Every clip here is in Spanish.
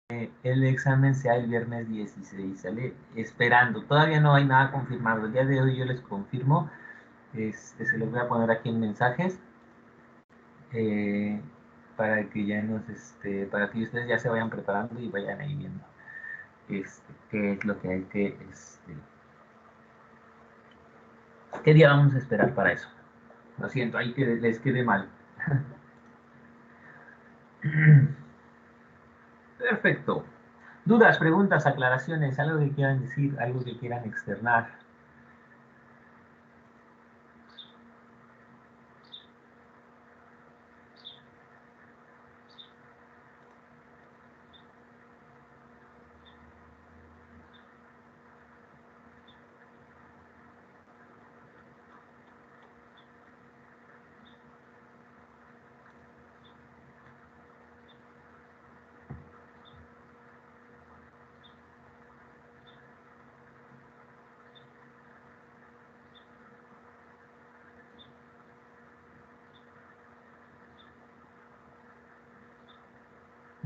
el examen sea el viernes 16, ¿sale? Esperando, todavía no hay nada confirmado. El día de hoy yo les confirmo, se los voy a poner aquí en mensajes, eh, para que ya para que ustedes ya se vayan preparando y vayan ahí viendo qué es lo que hay qué día vamos a esperar para eso. Lo siento, ahí que les quede mal. Perfecto. Dudas, preguntas, aclaraciones, algo que quieran decir, algo que quieran externar.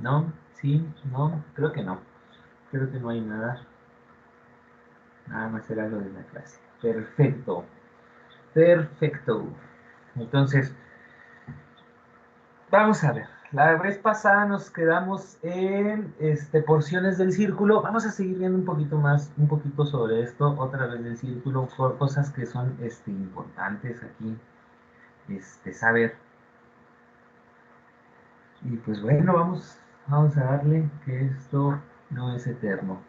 ¿No? ¿Sí? ¿No? Creo que no. Creo que no hay nada. Nada más era lo de la clase. Perfecto. Perfecto. Entonces, vamos a ver. La vez pasada nos quedamos en porciones del círculo. Vamos a seguir viendo un poquito más, un poquito sobre esto, otra vez del círculo, por cosas que son importantes aquí saber. Y pues bueno, vamos a darle que esto no es eterno.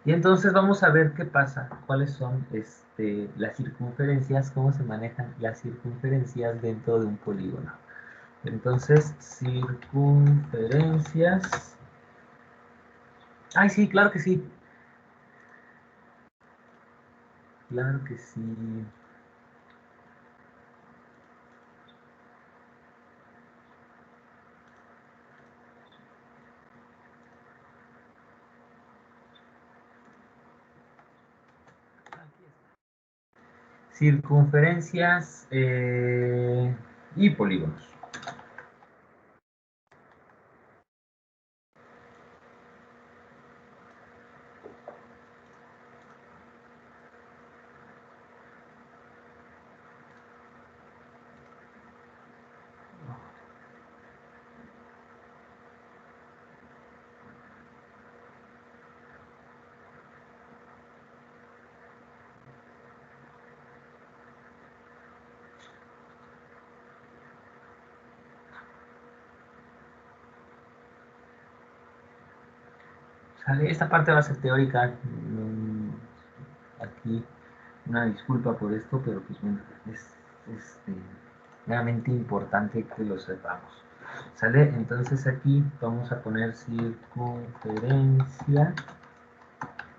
Y entonces vamos a ver qué pasa, cuáles son las circunferencias, cómo se manejan las circunferencias dentro de un polígono. Entonces, circunferencias. Ay, sí, claro que sí. Claro que sí. Circunferencias y polígonos. ¿Sale? Esta parte va a ser teórica. Aquí una disculpa por esto, pero pues bueno, es realmente importante que lo sepamos. ¿Sale? Entonces aquí vamos a poner circunferencia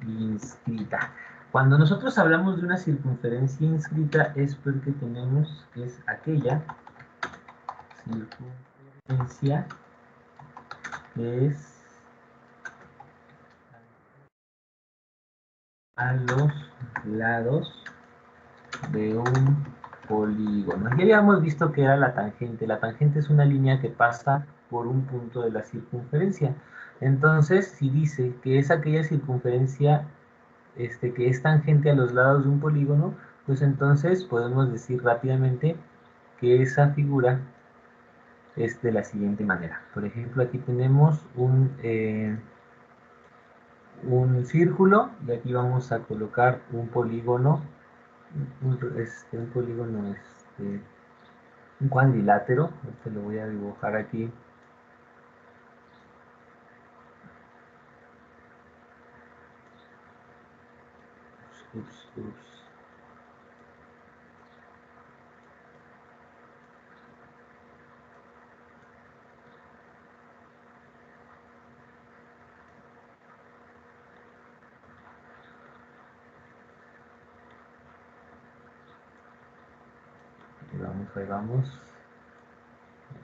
inscrita. Cuando nosotros hablamos de una circunferencia inscrita es porque tenemos que es aquella circunferencia que es a los lados de un polígono. Ya habíamos visto que era la tangente. La tangente es una línea que pasa por un punto de la circunferencia. Entonces, si dice que es aquella circunferencia que es tangente a los lados de un polígono, pues entonces podemos decir rápidamente que esa figura es de la siguiente manera. Por ejemplo, aquí tenemos un círculo y aquí vamos a colocar un polígono, un polígono, un cuadrilátero. Lo voy a dibujar aquí. Ups, ups. Ahí vamos.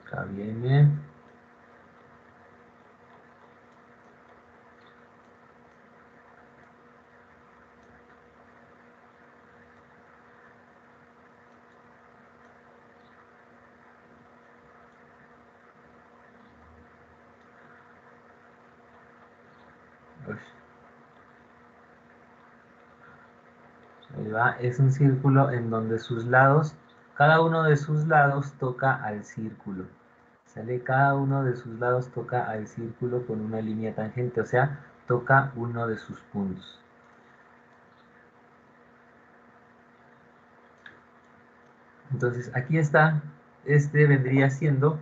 Acá viene. Uy, ahí va, es un círculo en donde sus lados, cada uno de sus lados toca al círculo. ¿Sale? Cada uno de sus lados toca al círculo con una línea tangente, o sea, toca uno de sus puntos. Entonces, aquí está, este vendría siendo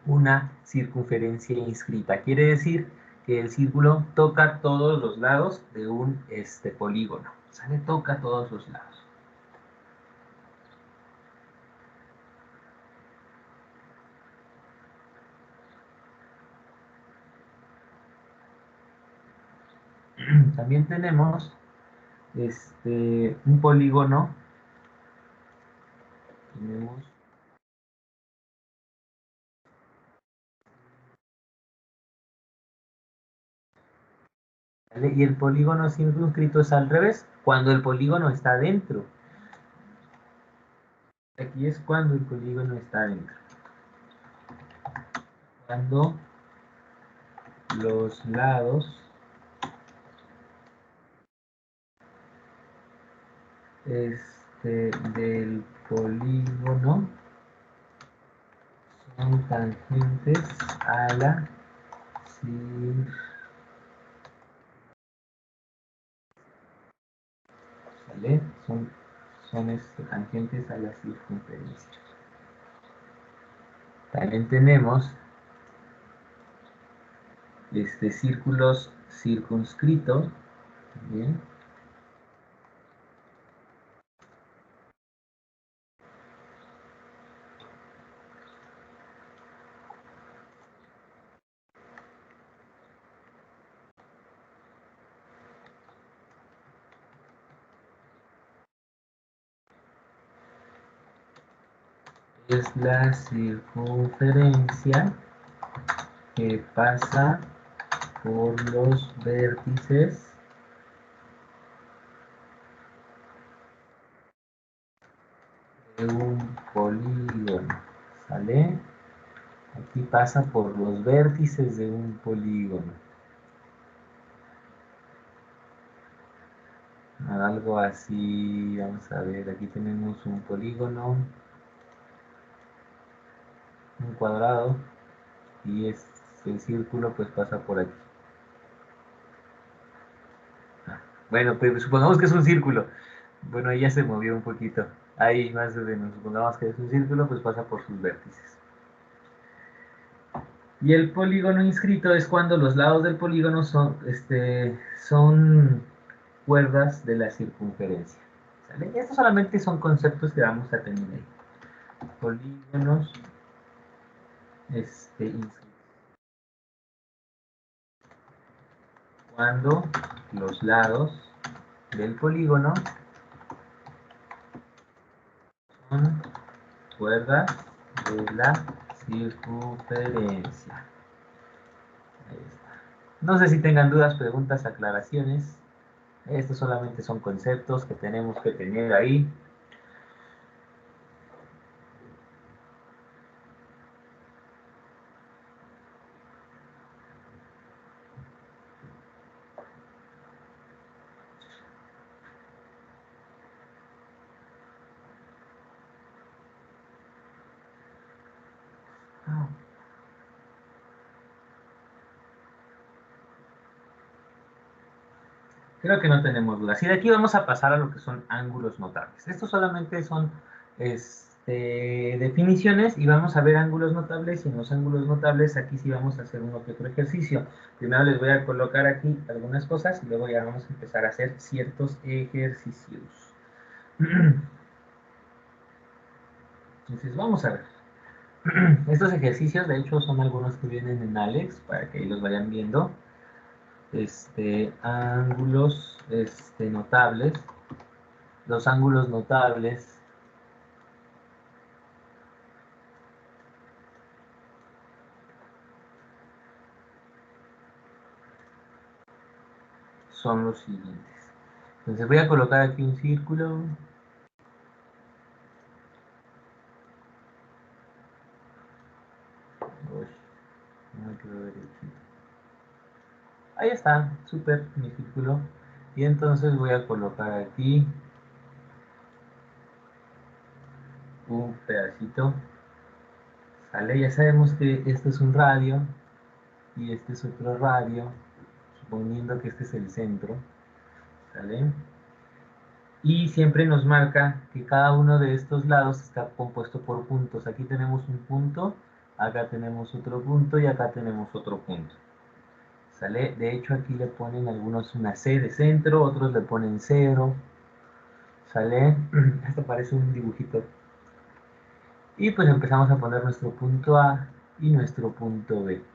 una circunferencia inscrita. Quiere decir que el círculo toca todos los lados de un polígono. ¿Sale? Toca todos los lados. También tenemos un polígono. Tenemos ¿vale? Y el polígono circunscrito es al revés, cuando el polígono está dentro. Aquí es cuando el polígono está dentro. Cuando los lados del polígono son tangentes a la ¿vale? Son tangentes a la circunferencia. También tenemos círculos circunscritos, ¿bien? Es la circunferencia que pasa por los vértices de un polígono, ¿sale? Aquí pasa por los vértices de un polígono. Algo así, vamos a ver, aquí tenemos un polígono, un cuadrado, y el círculo pues pasa por aquí. Bueno, pues supongamos que es un círculo. Bueno, ahí ya se movió un poquito. Ahí más o menos, supongamos que es un círculo, pues pasa por sus vértices. Y el polígono inscrito es cuando los lados del polígono son cuerdas de la circunferencia. ¿Sale? Estos solamente son conceptos que vamos a tener ahí. Polígonos inscritos. Cuando los lados del polígono son cuerdas de la circunferencia. Ahí está. No sé si tengan dudas, preguntas, aclaraciones. Estos solamente son conceptos que tenemos que tener ahí. Creo que no tenemos dudas. Y de aquí vamos a pasar a lo que son ángulos notables. Estos solamente son definiciones y vamos a ver ángulos notables. Y en los ángulos notables aquí sí vamos a hacer uno que otro ejercicio. Primero les voy a colocar aquí algunas cosas y luego ya vamos a empezar a hacer ciertos ejercicios. Entonces vamos a ver. Estos ejercicios de hecho son algunos que vienen en Alex para que ahí los vayan viendo. Ángulos notables. Los ángulos notables son los siguientes. Entonces voy a colocar aquí un círculo. Uy, no me quedó derechito. Ahí está, súper, mi círculo. Y entonces voy a colocar aquí un pedacito. ¿Sale? Ya sabemos que esto es un radio y este es otro radio, suponiendo que este es el centro. ¿Sale? Y siempre nos marca que cada uno de estos lados está compuesto por puntos. Aquí tenemos un punto, acá tenemos otro punto y acá tenemos otro punto. ¿Sale? De hecho aquí le ponen algunos una C de centro, otros le ponen 0. ¿Sale? Esto parece un dibujito. Y pues empezamos a poner nuestro punto A y nuestro punto B.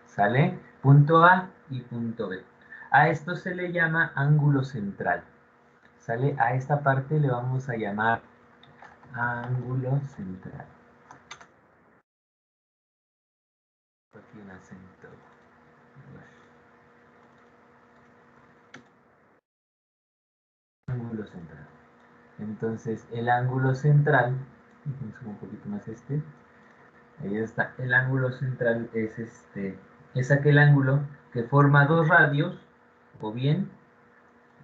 ¿Sale? Punto A y punto B. A esto se le llama ángulo central. ¿Sale? A esta parte le vamos a llamar ángulo central. Aquí un acento. Ángulo central. Entonces, el ángulo central, un poquito más este, ahí está, el ángulo central es aquel ángulo que forma dos radios, o bien,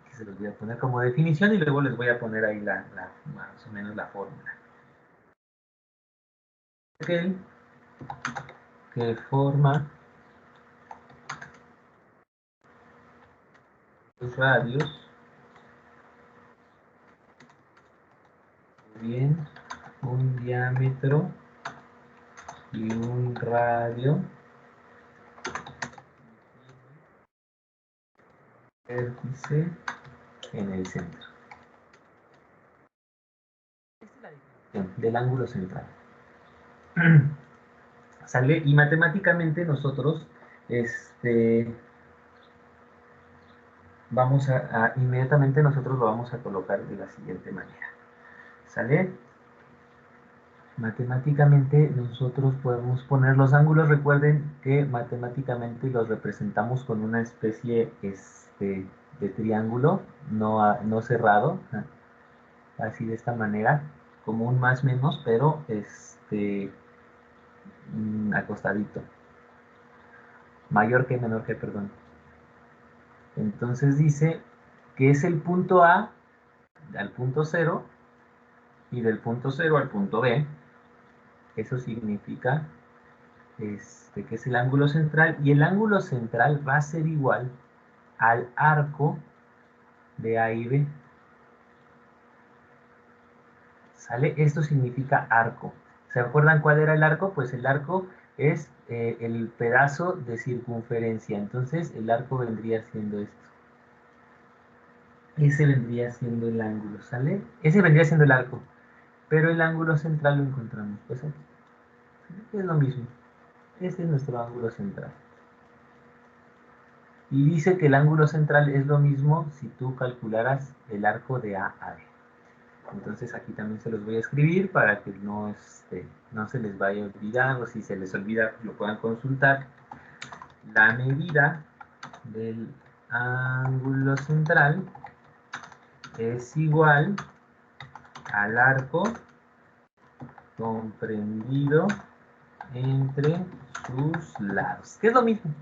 que se los voy a poner como definición y luego les voy a poner ahí más o menos la fórmula. Aquel que forma dos radios, o bien un diámetro y un radio, vértice en el centro. Esta es la definición del ángulo central. ¿Sale? Y matemáticamente nosotros inmediatamente nosotros lo vamos a colocar de la siguiente manera. ¿Sale? Matemáticamente nosotros podemos poner los ángulos. Recuerden que matemáticamente los representamos con una especie de triángulo no cerrado, así de esta manera, como un más menos, pero acostadito. Mayor que, menor que, perdón. Entonces dice que es el punto A al punto 0 y del punto 0 al punto B. Eso significa que es el ángulo central, y el ángulo central va a ser igual al arco de A y B. ¿Sale? Esto significa arco. ¿Se acuerdan cuál era el arco? Pues el arco es el pedazo de circunferencia. Entonces el arco vendría siendo esto. Ese vendría siendo el ángulo, ¿sale? Ese vendría siendo el arco. Pero el ángulo central lo encontramos pues aquí. Es lo mismo. Este es nuestro ángulo central. Y dice que el ángulo central es lo mismo si tú calcularas el arco de A a B. Entonces aquí también se los voy a escribir para que no se les vaya a olvidar, o si se les olvida lo puedan consultar. La medida del ángulo central es igual al arco comprendido entre sus lados. Que es lo mismo.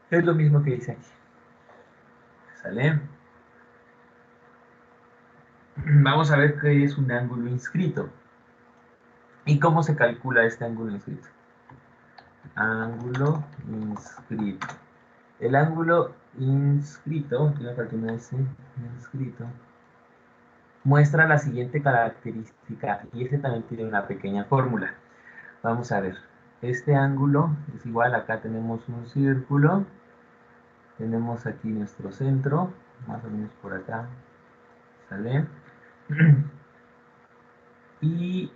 Es lo mismo que dice aquí. ¿Sale? Vamos a ver qué es un ángulo inscrito. ¿Y cómo se calcula este ángulo inscrito? Ángulo inscrito. El ángulo inscrito, aquí me falta una S, inscrito, muestra la siguiente característica, y este también tiene una pequeña fórmula. Vamos a ver. Este ángulo es igual, acá tenemos un círculo, tenemos aquí nuestro centro, más o menos por acá, ¿sale? Y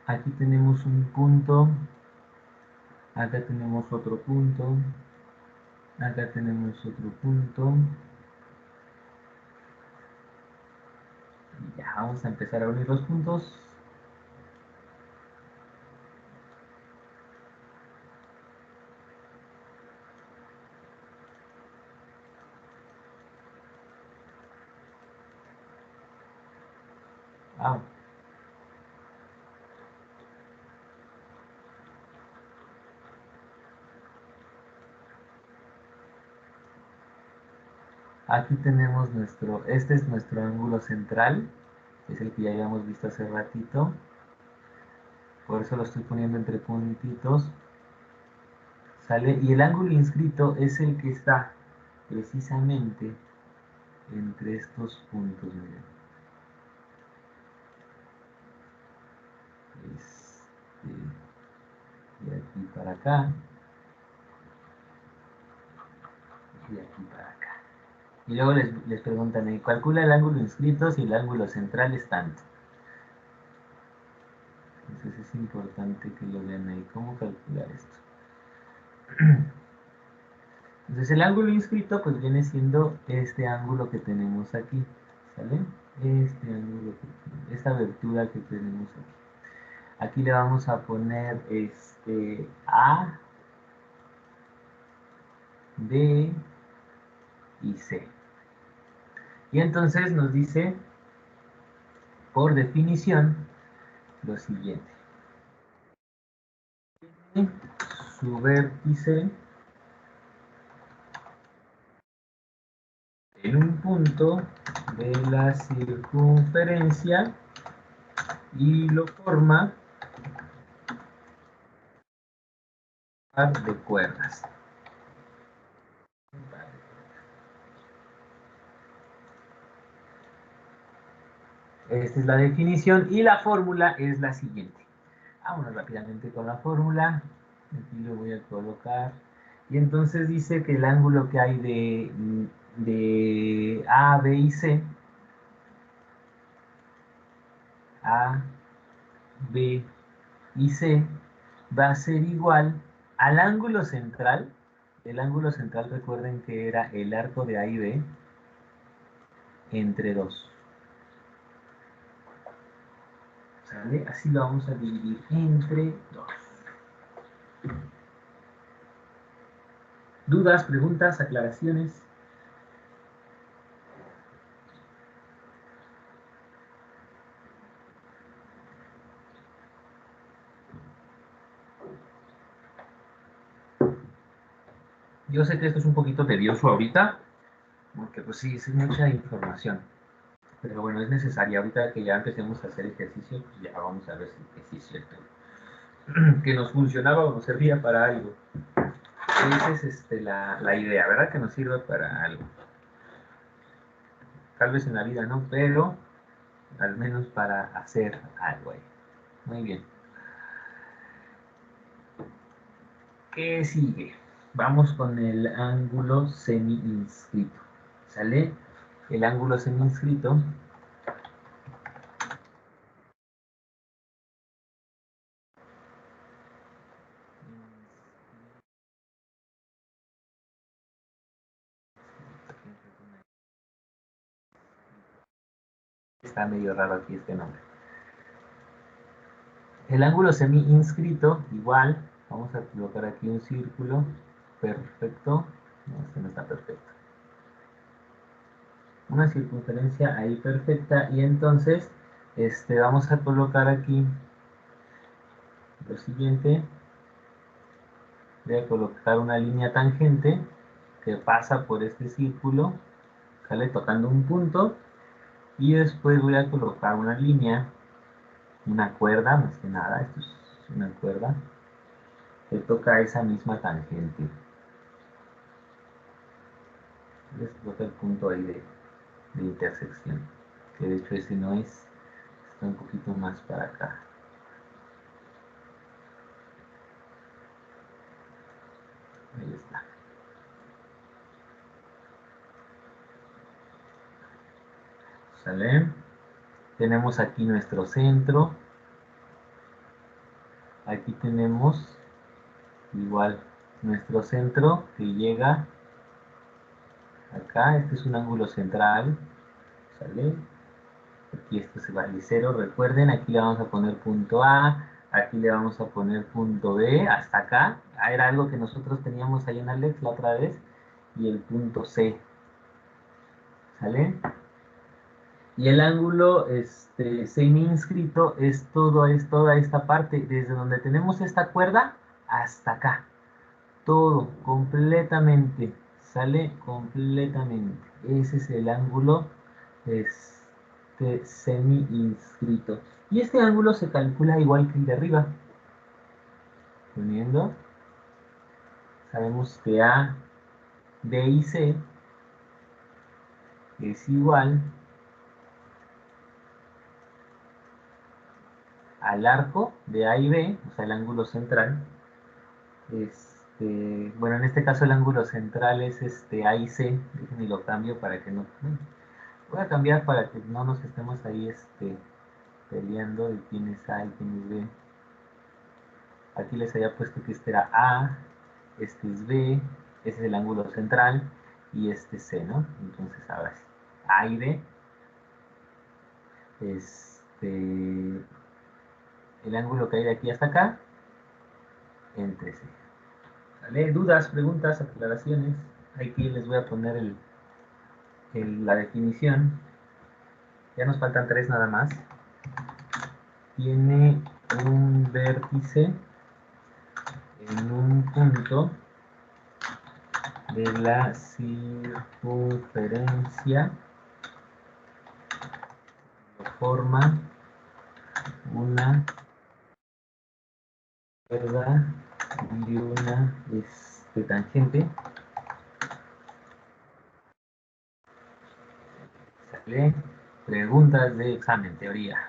aquí tenemos un punto, acá tenemos otro punto, acá tenemos otro punto. Y ya vamos a empezar a unir los puntos. Ah, Aquí tenemos este es nuestro ángulo central, que es el que ya habíamos visto hace ratito. Por eso lo estoy poniendo entre puntitos. ¿Sale? Y el ángulo inscrito es el que está precisamente entre estos puntos, miren. De aquí para acá. Y de aquí para acá. Y luego les preguntan, calcula el ángulo inscrito si el ángulo central es tanto. Entonces es importante que lo vean ahí. ¿Cómo calcular esto? Entonces el ángulo inscrito pues viene siendo este ángulo que tenemos aquí. ¿Sale? Este ángulo, esta abertura que tenemos aquí. Aquí le vamos a poner A, B y C. Y entonces nos dice, por definición, lo siguiente. Su vértice en un punto de la circunferencia y lo forma par de cuerdas. Esta es la definición y la fórmula es la siguiente. Vámonos rápidamente con la fórmula. Aquí lo voy a colocar. Y entonces dice que el ángulo que hay de A, B y C, A, B y C, va a ser igual al ángulo central. El ángulo central, recuerden que era el arco de A y B entre 2. ¿Sale? Así lo vamos a dividir entre 2. ¿Dudas, preguntas, aclaraciones? Yo sé que esto es un poquito tedioso ahorita, porque pues sí, es mucha información. Pero bueno, es necesaria. Ahorita que ya empecemos a hacer ejercicio, pues ya vamos a ver si sí es cierto. Que nos funcionaba o nos servía para algo. Esa es la idea, ¿verdad? Que nos sirva para algo. Tal vez en la vida no, pero al menos para hacer algo ahí. Muy bien. ¿Qué sigue? Vamos con el ángulo semi-inscrito. ¿Sale? El ángulo semi-inscrito está medio raro aquí este nombre. El ángulo semi-inscrito, igual, vamos a colocar aquí un círculo perfecto. No, este no está perfecto. Una circunferencia ahí perfecta y entonces vamos a colocar aquí lo siguiente. Voy a colocar una línea tangente que pasa por este círculo, sale tocando un punto y después voy a colocar una línea, una cuerda, más que nada, esto es una cuerda que toca esa misma tangente. Les toca el punto ahí de intersección, que de hecho ese no es, está un poquito más para acá. Ahí está. ¿Sale? Tenemos aquí nuestro centro. Aquí tenemos igual nuestro centro que llega acá. Este es un ángulo central. ¿Sale? Aquí esto se va al 0. Recuerden, aquí le vamos a poner punto A. Aquí le vamos a poner punto B. Hasta acá. Era algo que nosotros teníamos ahí en Alex la otra vez. Y el punto C. ¿Sale? Y el ángulo semi-inscrito es toda esta parte, desde donde tenemos esta cuerda hasta acá. Todo completamente Sale completamente. Ese es el ángulo semi-inscrito. Y este ángulo se calcula igual que el de arriba. Poniendo, sabemos que A, B y C es igual al arco de A y B, o sea, el ángulo central. Bueno, en este caso el ángulo central es A y C. Déjenme lo cambio para que no... Voy a cambiar para que no nos estemos ahí peleando de quién es A y quién es B. Aquí les había puesto que este era A, este es B, ese es el ángulo central y este es C, ¿no? Entonces ahora sí, A y B, el ángulo que hay de aquí hasta acá, entre C. ¿Vale? ¿Dudas, preguntas, aclaraciones? Aquí les voy a poner la definición. Ya nos faltan 3 nada más. Tiene un vértice en un punto de la circunferencia, forma una cuerda y una tangente. ¿Sale? Preguntas de examen, teoría.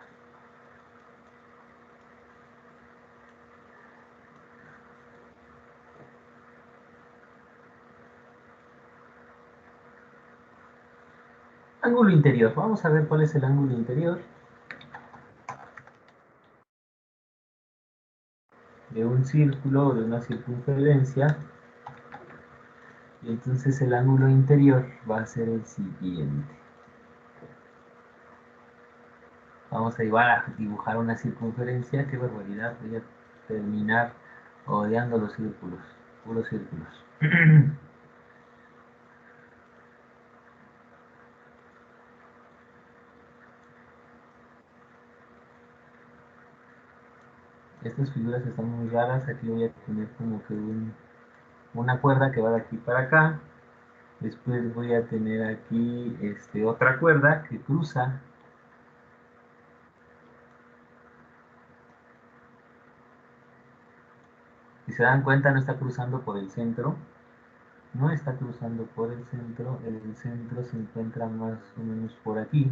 Ángulo interior. Vamos a ver cuál es el ángulo interior de un círculo o de una circunferencia. Y entonces el ángulo interior va a ser el siguiente. Vamos a llevar a dibujar una circunferencia. Qué barbaridad, voy a terminar odiando los círculos, puros círculos. Estas figuras están muy raras. Aquí voy a tener como que una cuerda que va de aquí para acá. Después voy a tener aquí otra cuerda que cruza. Si se dan cuenta, no está cruzando por el centro. No está cruzando por el centro. El centro se encuentra más o menos por aquí.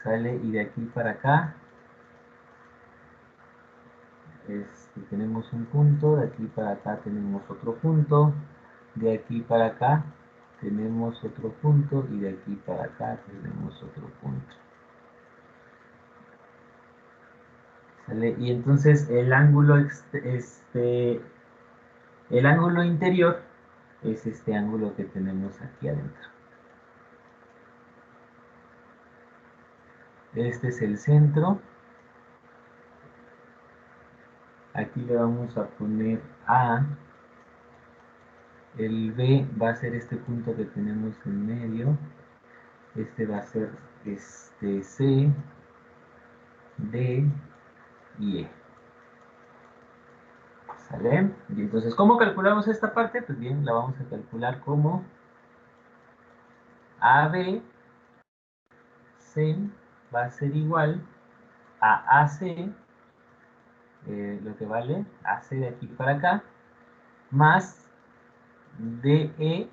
Sale y de aquí para acá tenemos un punto. De aquí para acá tenemos otro punto. De aquí para acá tenemos otro punto. Y de aquí para acá tenemos otro punto. ¿Sale? Y entonces el ángulo interior es este ángulo que tenemos aquí adentro. Este es el centro. Aquí le vamos a poner A. El B va a ser este punto que tenemos en medio. Este va a ser C, D y E. ¿Sale? Y entonces, ¿cómo calculamos esta parte? Pues bien, la vamos a calcular como AB C va a ser igual a AC, lo que vale AC de aquí para acá, más DE,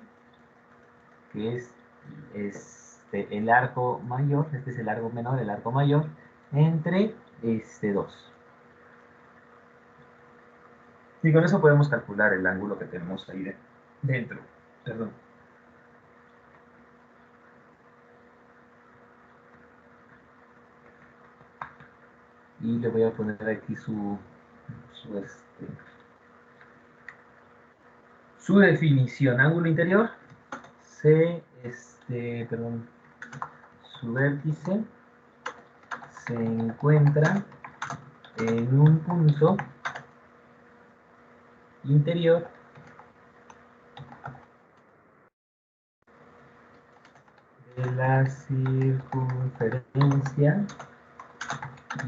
que es el arco mayor, este es el arco menor, el arco mayor, entre 2. Y con eso podemos calcular el ángulo que tenemos ahí dentro. Perdón. Y le voy a poner aquí su definición. Ángulo interior, su vértice se encuentra en un punto interior de la circunferencia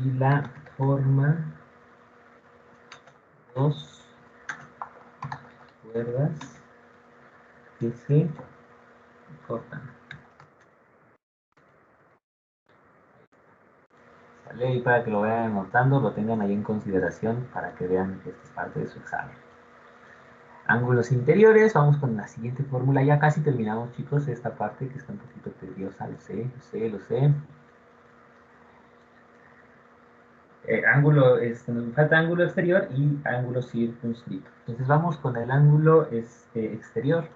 y la forma 2 cuerdas que se cortan. ¿Vale? Y para que lo vayan anotando, lo tengan ahí en consideración para que vean que esta es parte de su examen. Ángulos interiores, vamos con la siguiente fórmula. Ya casi terminamos, chicos, esta parte que está un poquito tediosa, lo sé, lo sé, lo sé. Nos falta ángulo exterior y ángulo circunscrito. Entonces vamos con el ángulo exterior.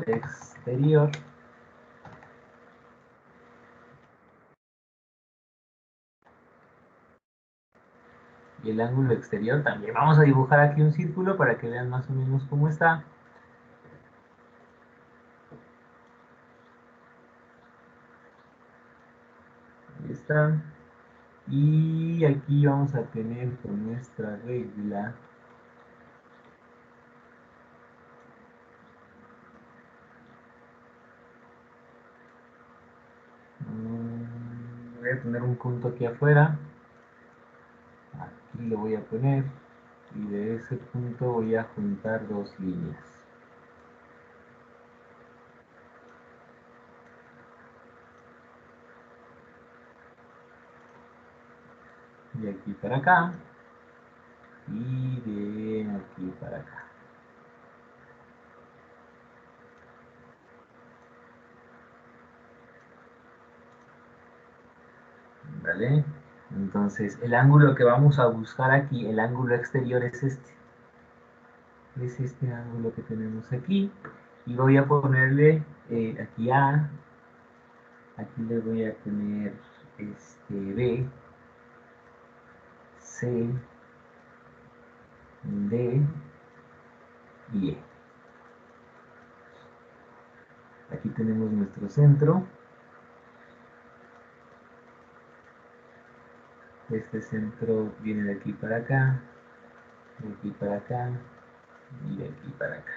Exterior. Y el ángulo exterior también. Vamos a dibujar aquí un círculo para que vean más o menos cómo está. Ahí está. Y aquí vamos a tener con nuestra regla voy a poner un punto aquí afuera, aquí lo voy a poner y de ese punto voy a juntar dos líneas. De aquí para acá y de aquí para acá. ¿Vale? Entonces el ángulo que vamos a buscar aquí, el ángulo exterior es este. Es este ángulo que tenemos aquí. Y voy a ponerle aquí A, aquí le voy a poner B, C, D y E. Aquí tenemos nuestro centro. Este centro viene de aquí para acá, de aquí para acá y de aquí para acá.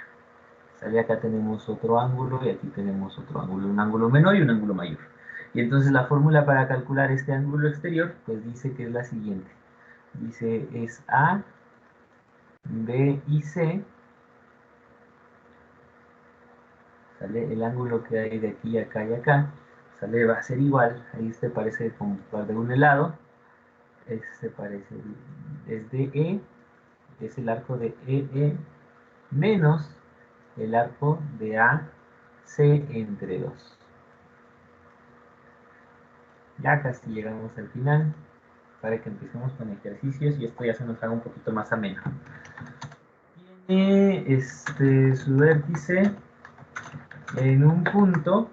Sale acá tenemos otro ángulo y aquí tenemos otro ángulo, un ángulo menor y un ángulo mayor. Y entonces la fórmula para calcular este ángulo exterior, pues dice que es la siguiente. Dice es A, B y C. ¿Sale? El ángulo que hay de aquí, acá y acá, ¿sale? Va a ser igual. Ahí este parece como de un helado. Este parece, es de E, es el arco de EE menos el arco de AC entre 2. Ya casi llegamos al final para que empecemos con ejercicios y esto ya se nos haga un poquito más ameno. Tiene su vértice en un punto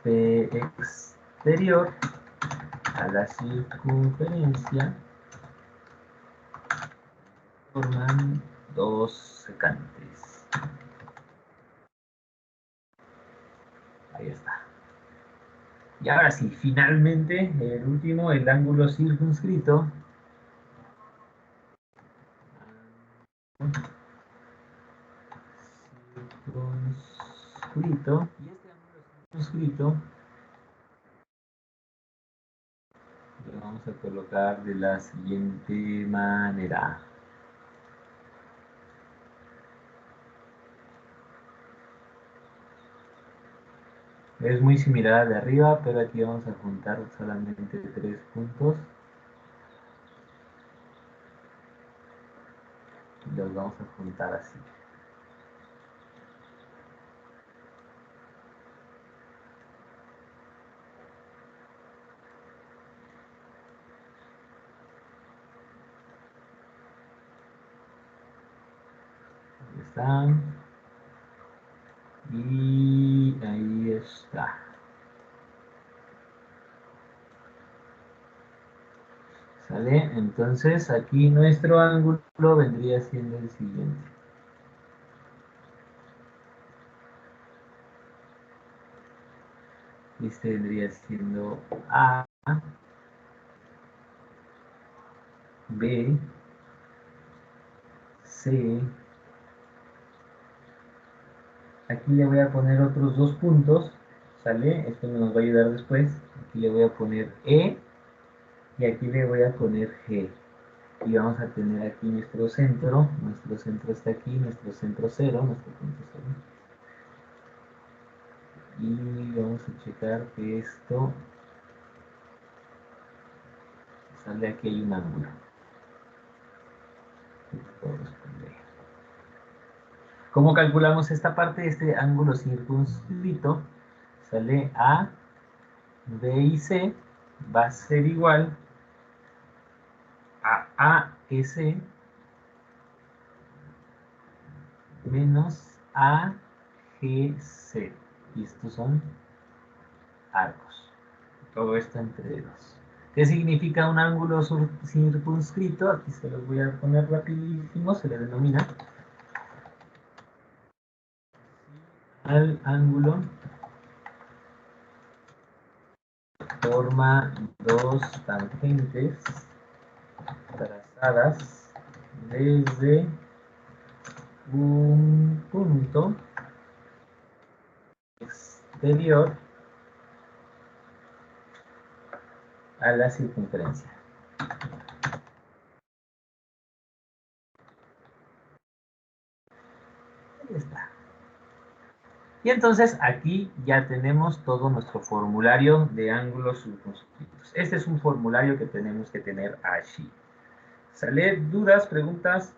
exterior a la circunferencia, forman dos secantes. Ahí está. Y ahora sí, finalmente, el último, el ángulo circunscrito. Circunscrito. Y este ángulo circunscrito lo vamos a colocar de la siguiente manera. Es muy similar al de arriba, pero aquí vamos a juntar solamente tres puntos. Y los vamos a juntar así. Ahí están. Y ahí está. ¿Sale? Entonces aquí nuestro ángulo vendría siendo el siguiente. Este vendría siendo A, B, C. Aquí le voy a poner otros dos puntos. ¿Sale? Esto nos va a ayudar después. Aquí le voy a poner E y aquí le voy a poner G. Y vamos a tener aquí nuestro centro está aquí, nuestro centro cero, nuestro punto cero. Y vamos a checar que esto sale aquí, hay un ángulo. ¿Cómo calculamos esta parte? Este ángulo circunscrito sale a B y C, va a ser igual a AS menos AGC. Y estos son arcos. Todo esto entre dos. ¿Qué significa un ángulo circunscrito? Aquí se los voy a poner rapidísimo, se le denomina al ángulo forma dos tangentes trazadas desde un punto exterior a la circunferencia. Ahí está. Y entonces aquí ya tenemos todo nuestro formulario de ángulos circunscritos. Este es un formulario que tenemos que tener allí. ¿Sale? ¿Dudas? ¿Preguntas?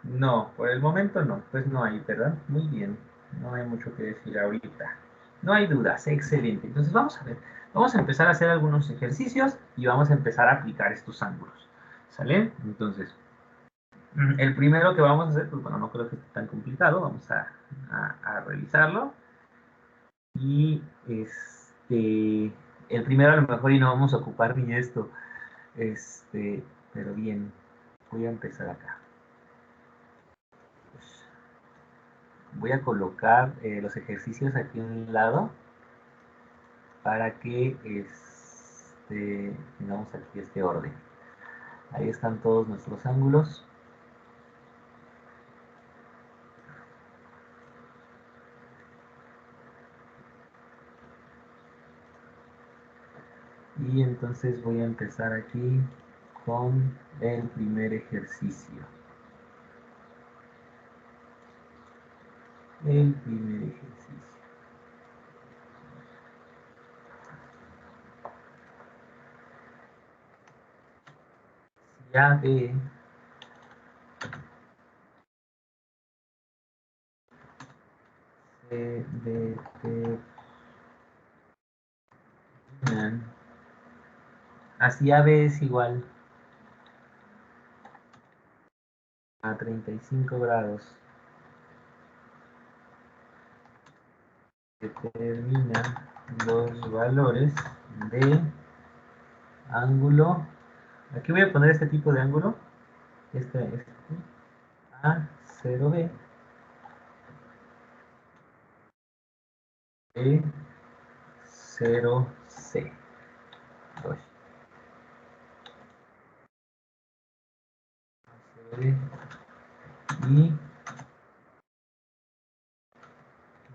No, por el momento no. Pues no hay, ¿verdad? Muy bien. No hay mucho que decir ahorita. No hay dudas. Excelente. Entonces vamos a ver. Vamos a empezar a hacer algunos ejercicios y vamos a empezar a aplicar estos ángulos. ¿Sale? Entonces, el primero que vamos a hacer, pues bueno, no creo que esté tan complicado. Vamos a revisarlo. Y el primero a lo mejor y no vamos a ocupar ni esto. Pero bien, voy a empezar acá. Voy a colocar los ejercicios aquí a un lado para que tengamos aquí este orden. Ahí están todos nuestros ángulos. Y entonces voy a empezar aquí con el primer ejercicio. El primer ejercicio. Ya ve así AB es igual a 35 grados. Determina los valores de ángulo. Aquí voy a poner este tipo de ángulo. Este A0B E0C. Y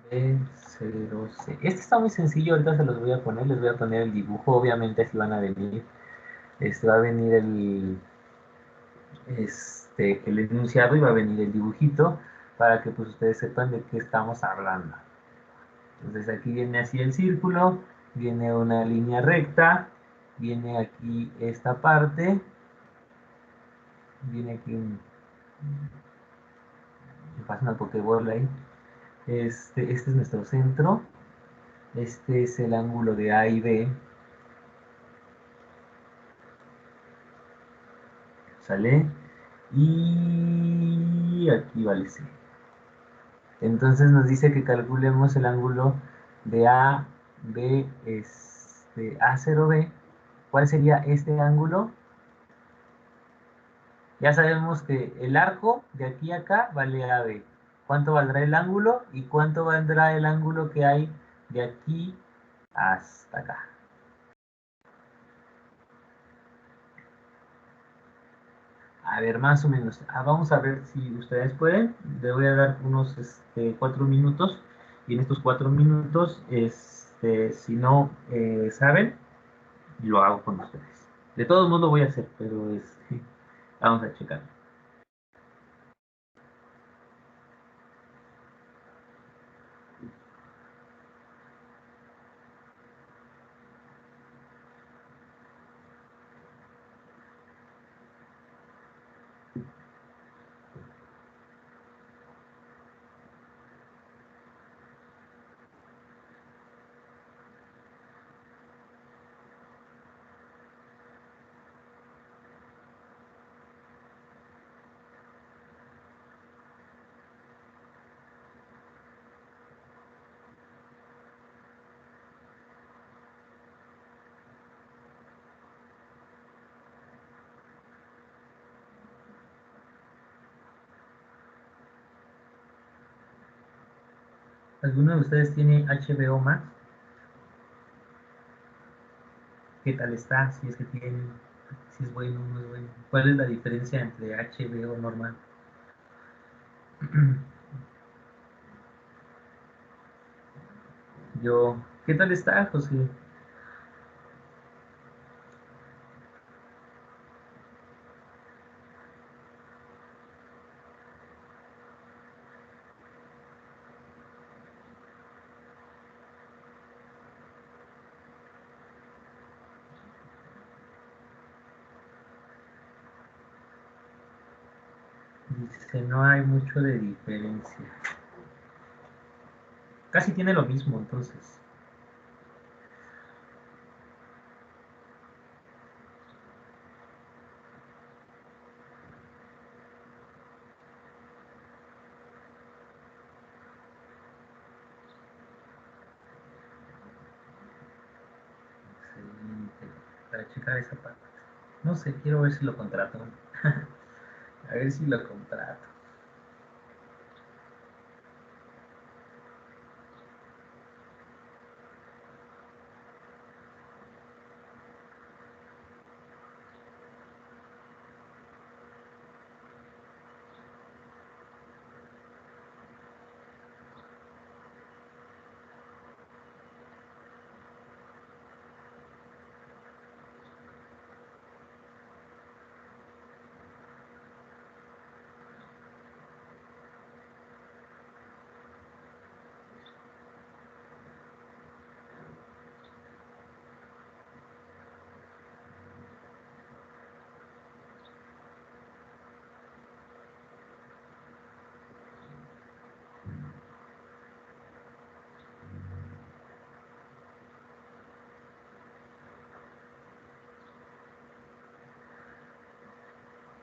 B0C. Este está muy sencillo, ahorita se los voy a poner, les voy a poner el dibujo, obviamente así van a venir. Va a venir el enunciado y va a venir el dibujito para que pues ustedes sepan de qué estamos hablando. Entonces aquí viene así el círculo, viene una línea recta, viene aquí esta parte, viene aquí me pasa una pokebola ahí. Este es nuestro centro, este es el ángulo de A y B, ¿sale? Y aquí vale C. Entonces nos dice que calculemos el ángulo de AB, A0B. ¿Cuál sería este ángulo? Ya sabemos que el arco de aquí a acá vale AB. ¿Cuánto valdrá el ángulo? ¿Y cuánto valdrá el ángulo que hay de aquí hasta acá? A ver, más o menos. Vamos a ver si ustedes pueden. Les voy a dar unos 4 minutos. Y en estos 4 minutos, si no saben, lo hago con ustedes. De todos modos lo voy a hacer, pero vamos a checar. ¿Alguno de ustedes tiene HBO Max? ¿Qué tal está? Si es que tiene, si es bueno o no es bueno. ¿Cuál es la diferencia entre HBO normal? ¿Qué tal está, José? Dice, no hay mucho de diferencia. Casi tiene lo mismo, entonces. Excelente. Para checar esa parte. No sé, quiero ver si lo contrato. A ver si lo contrato.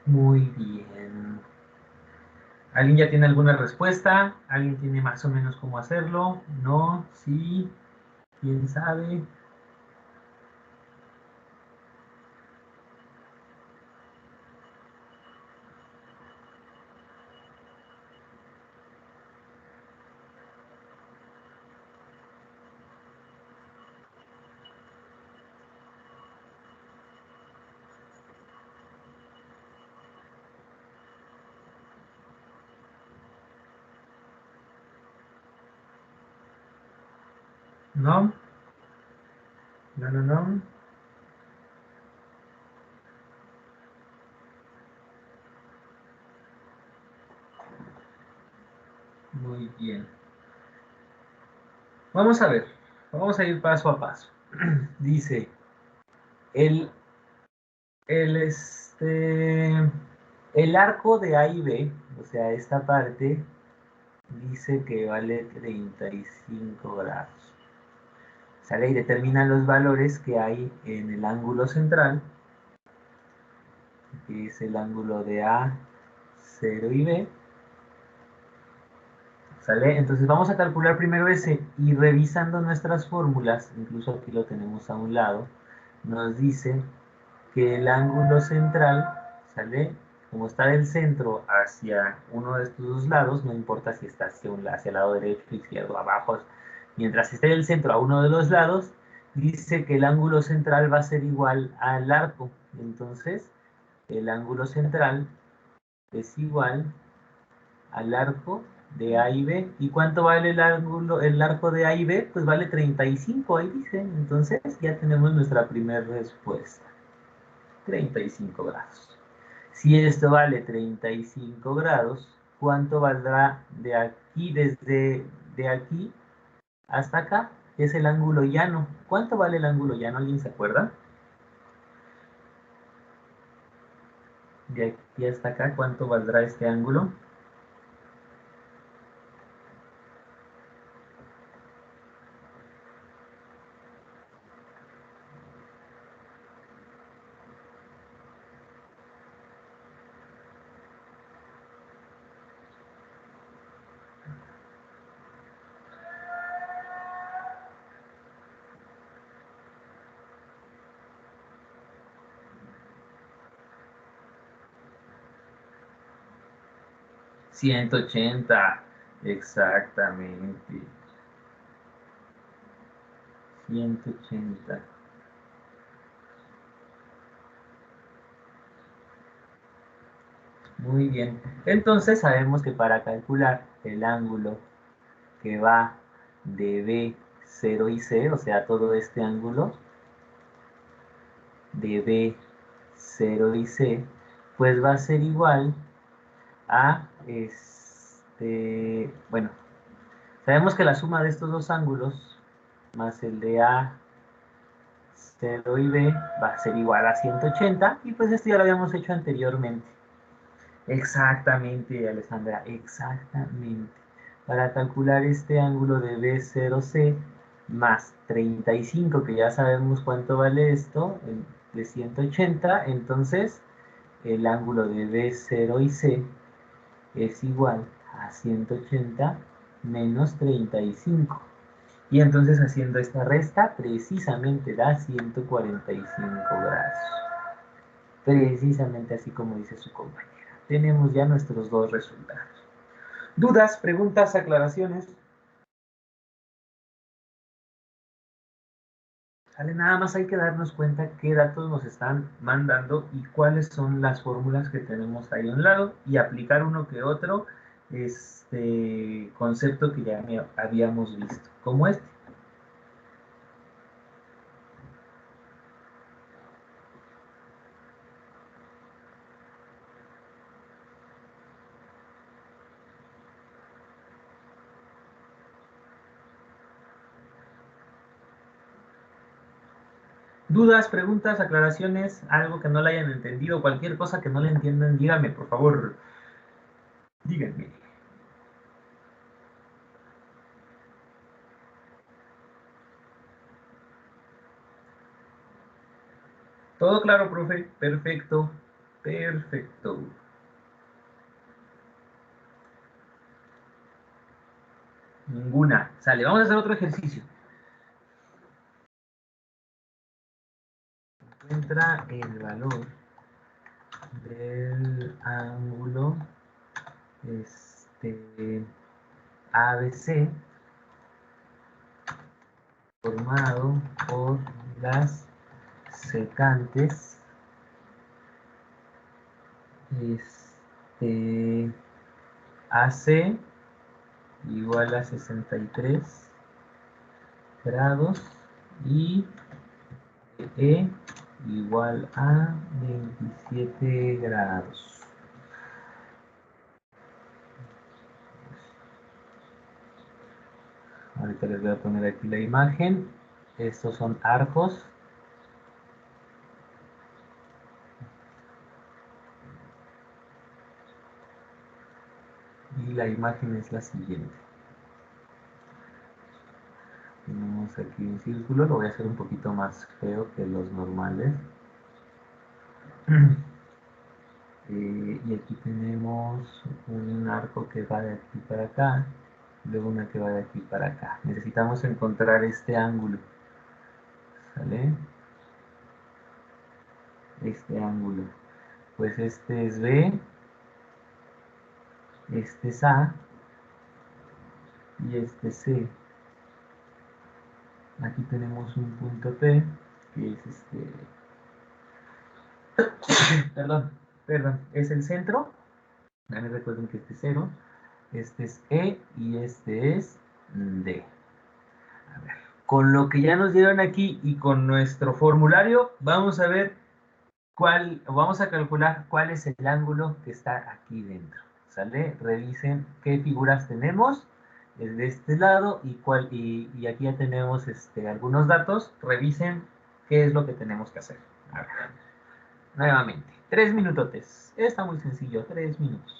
Muy bien. ¿Alguien ya tiene alguna respuesta? ¿Alguien tiene más o menos cómo hacerlo? ¿No? ¿Sí? ¿Quién sabe? ¿No? No, no, no. Muy bien. Vamos a ver. Vamos a ir paso a paso. Dice, el, el, el arco de A y B, o sea, esta parte, dice que vale 35 grados. Sale y determina los valores que hay en el ángulo central, que es el ángulo de A, 0 y B. ¿Sale? Entonces vamos a calcular primero ese y revisando nuestras fórmulas, incluso aquí lo tenemos a un lado, nos dice que el ángulo central, ¿sale? Como está del centro hacia uno de estos dos lados, no importa si está hacia el lado derecho, izquierdo, abajo, mientras esté del centro a uno de los lados, dice que el ángulo central va a ser igual al arco. Entonces, el ángulo central es igual al arco de A y B. ¿Y cuánto vale el arco de A y B? Pues vale 35, ahí dice. Entonces ya tenemos nuestra primera respuesta. 35 grados. Si esto vale 35 grados, ¿cuánto valdrá de aquí, desde de aquí hasta acá? Es el ángulo llano. ¿Cuánto vale el ángulo llano? ¿Alguien se acuerda? De aquí hasta acá, ¿cuánto valdrá este ángulo? $180, exactamente. 180. Muy bien. Entonces sabemos que para calcular el ángulo que va de B, 0 y C, o sea, todo este ángulo de B, 0 y C, pues va a ser igual a bueno, sabemos que la suma de estos dos ángulos más el de A, 0 y B va a ser igual a 180, y pues esto ya lo habíamos hecho anteriormente. Exactamente, Alessandra, exactamente. Para calcular este ángulo de B0C más 35, que ya sabemos cuánto vale esto, de 180, entonces el ángulo de B0 y C es igual a 180 menos 35. Y entonces haciendo esta resta, precisamente da 145 grados. Precisamente así como dice su compañera. Tenemos ya nuestros dos resultados. ¿Dudas, preguntas, aclaraciones? ¿Sale? Nada más hay que darnos cuenta qué datos nos están mandando y cuáles son las fórmulas que tenemos ahí a un lado, y aplicar uno que otro concepto que ya habíamos visto, como este. ¿Dudas, preguntas, aclaraciones, algo que no le hayan entendido, cualquier cosa que no le entiendan? Díganme, por favor. Díganme. Todo claro, profe. Perfecto. Perfecto. Ninguna. Sale, vamos a hacer otro ejercicio. Encuentra el valor del ángulo ABC formado por las secantes AC igual a 63 grados y E igual a 27 grados. Ahorita les voy a poner aquí la imagen. Estos son arcos. Y la imagen es la siguiente. Tenemos aquí un círculo, lo voy a hacer un poquito más feo que los normales. Y aquí tenemos un arco que va de aquí para acá, luego una que va de aquí para acá. Necesitamos encontrar este ángulo, ¿sale? Este ángulo. Pues este es B, este es A y este es C. Aquí tenemos un punto P, que es perdón, es el centro, También recuerden que este es 0, este es E y este es D. A ver, con lo que ya nos dieron aquí y con nuestro formulario, vamos a ver vamos a calcular cuál es el ángulo que está aquí dentro. ¿Sale? Revisen qué figuras tenemos de este lado y aquí ya tenemos algunos datos. Revisen qué es lo que tenemos que hacer. A ver, nuevamente, 3 minutotes. Está muy sencillo, 3 minutos.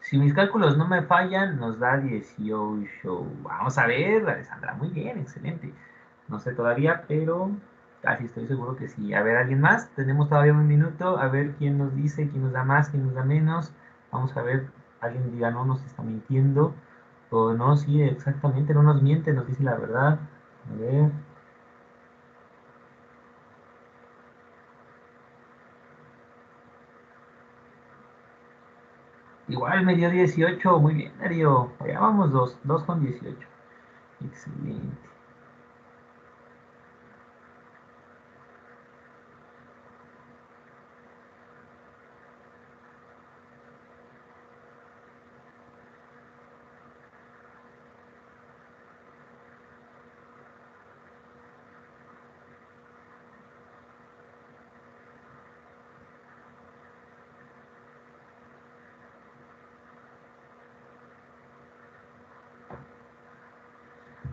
Si mis cálculos no me fallan, nos da 18. Vamos a ver, Alessandra. Muy bien, excelente. No sé todavía, pero casi estoy seguro que sí. A ver, ¿alguien más? Tenemos todavía 1 minuto. A ver quién nos dice, quién nos da más, quién nos da menos. Vamos a ver, alguien diga, no, nos está mintiendo. O no, sí, exactamente, no nos miente, nos dice la verdad. A ver. Igual me dio 18. Muy bien, Darío. Allá vamos, dos con 18. Excelente.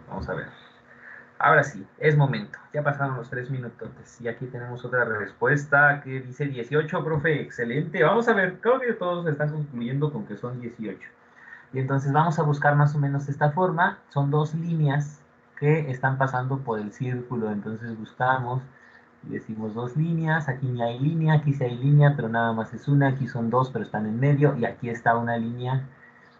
Vamos a ver. Ahora sí, es momento. Ya pasaron los 3 minutos. Y aquí tenemos otra respuesta que dice 18, profe. Excelente. Vamos a ver, creo que todos están concluyendo con que son 18. Y entonces vamos a buscar más o menos esta forma. Son dos líneas que están pasando por el círculo. Entonces buscamos y decimos dos líneas. Aquí ni hay línea, aquí sí hay línea, pero nada más es una. Aquí son dos, pero están en medio. Y aquí está una línea,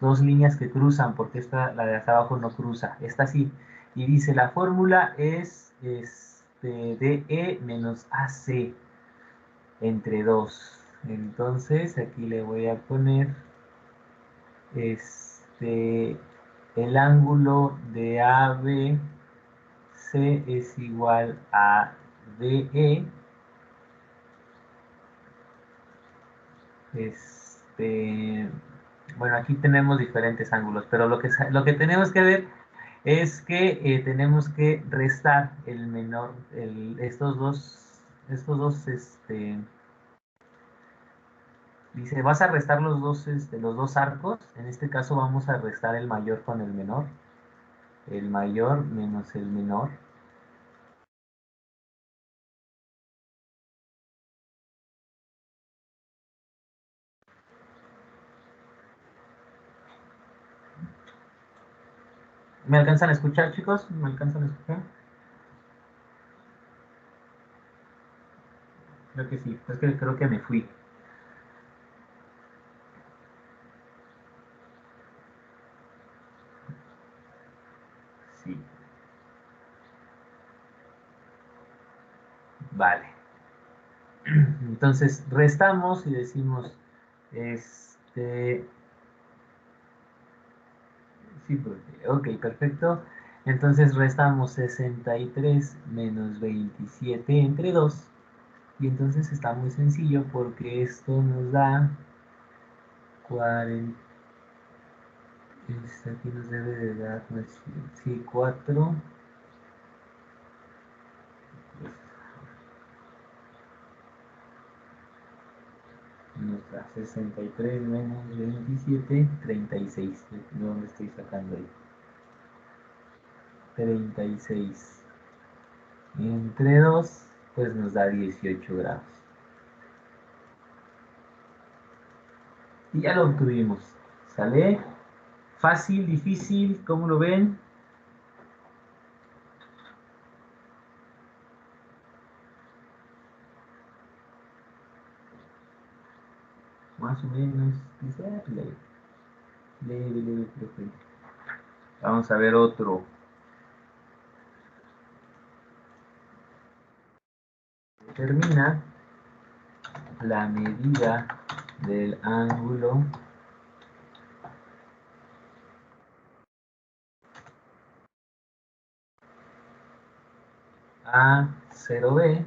dos líneas que cruzan, porque la de hasta abajo no cruza. Esta sí. Y dice, la fórmula es DE menos AC entre 2. Entonces aquí le voy a poner el ángulo de ABC es igual a DE. Bueno, aquí tenemos diferentes ángulos, pero lo que tenemos que ver es que tenemos que restar el menor, estos dos, dice, vas a restar los dos arcos. En este caso vamos a restar el mayor con el mayor menos el menor. ¿Me alcanzan a escuchar, chicos? ¿Me alcanzan a escuchar? Creo que sí, es que creo que me fui. Entonces restamos y decimos, sí, ok, perfecto. Entonces restamos 63 menos 27 entre 2. Y entonces está muy sencillo porque esto nos da 40. Aquí nos debe de dar, sí, 4. Nos da 63 menos 27, 36. ¿De dónde estoy sacando ahí? 36 entre 2, pues nos da 18 grados. Y ya lo obtuvimos. ¿Sale? Fácil, difícil, ¿cómo lo ven? Más o menos. Dice, leve, leve, leve, profe. Vamos a ver otro. Determina la medida del ángulo A0B,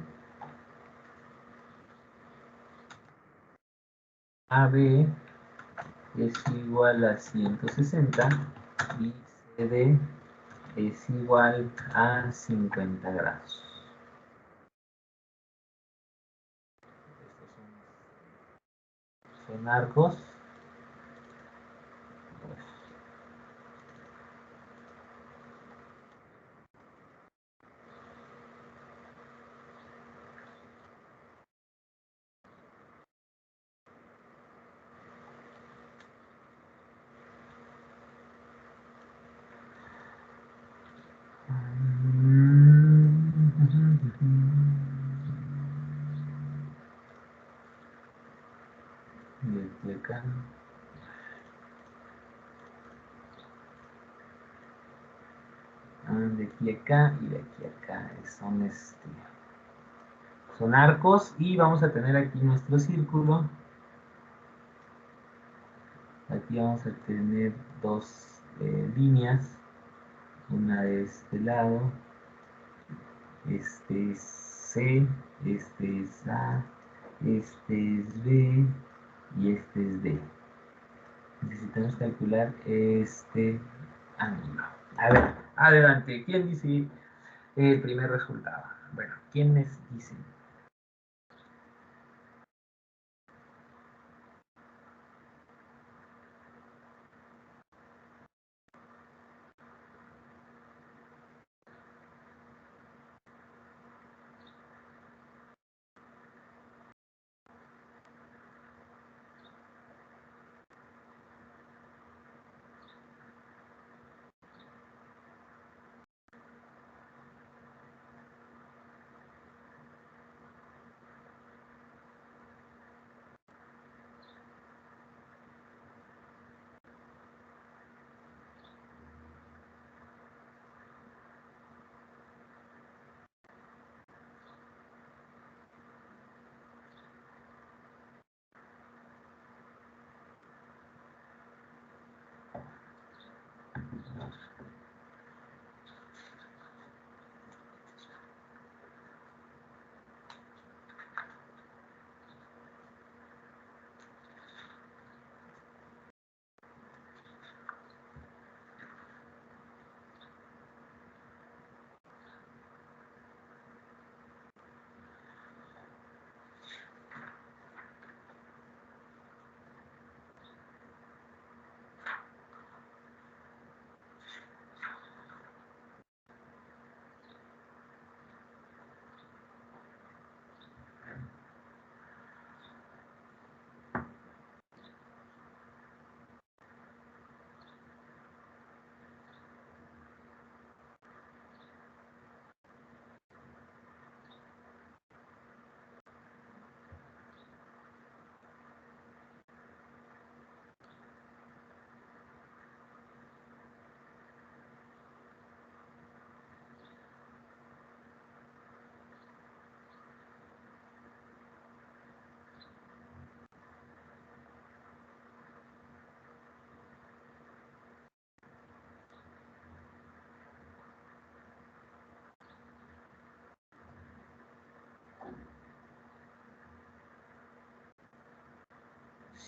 AB es igual a 160 y CD es igual a 50 grados. Estos son arcos. De acá. De aquí a acá y de aquí a acá. Son arcos y vamos a tener aquí nuestro círculo. Aquí vamos a tener dos líneas. Una de este lado. Este es C, este es A, este es B y este es D. Necesitamos calcular este ángulo. A ver, adelante. ¿Quién dice el primer resultado? Bueno, ¿quiénes dicen?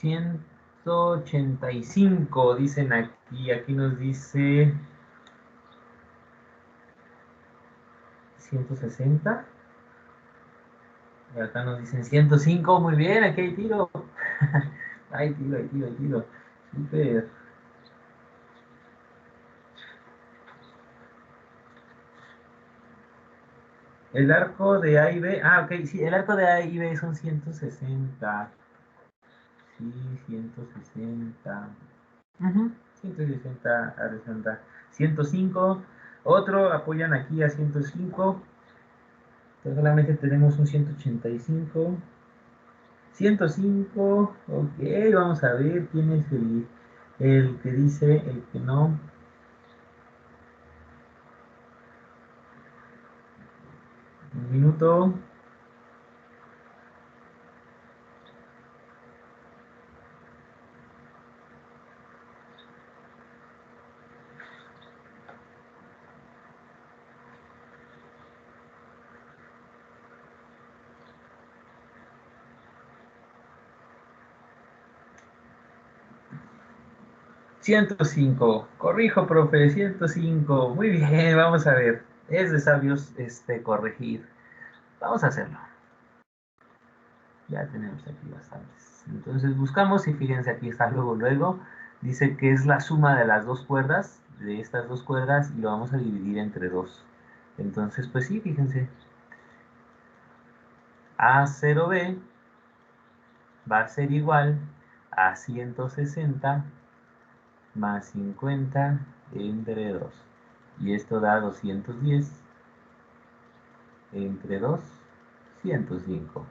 185 dicen aquí. Aquí nos dice 160. Y acá nos dicen 105. Muy bien, aquí hay tiro. Hay tiro, hay tiro, hay tiro. Súper. El arco de A y B. Ah, ok, sí, el arco de A y B son 160. Sí, 160. 160 a 60. 105. Otro apoyan aquí a 105. Entonces solamente tenemos un 185. 105. Ok, vamos a ver quién es el que dice, el que no. Un minuto. 105. Corrijo, profe, 105. Muy bien, vamos a ver. Es de sabios corregir. Vamos a hacerlo. Ya tenemos aquí bastantes. Entonces buscamos y fíjense, aquí está luego, luego. Dice que es la suma de las dos cuerdas, de estas dos cuerdas, y lo vamos a dividir entre dos. Entonces, pues sí, fíjense. A0B va a ser igual a 160 más 50 entre 2. Y esto da 210 entre 2, 105.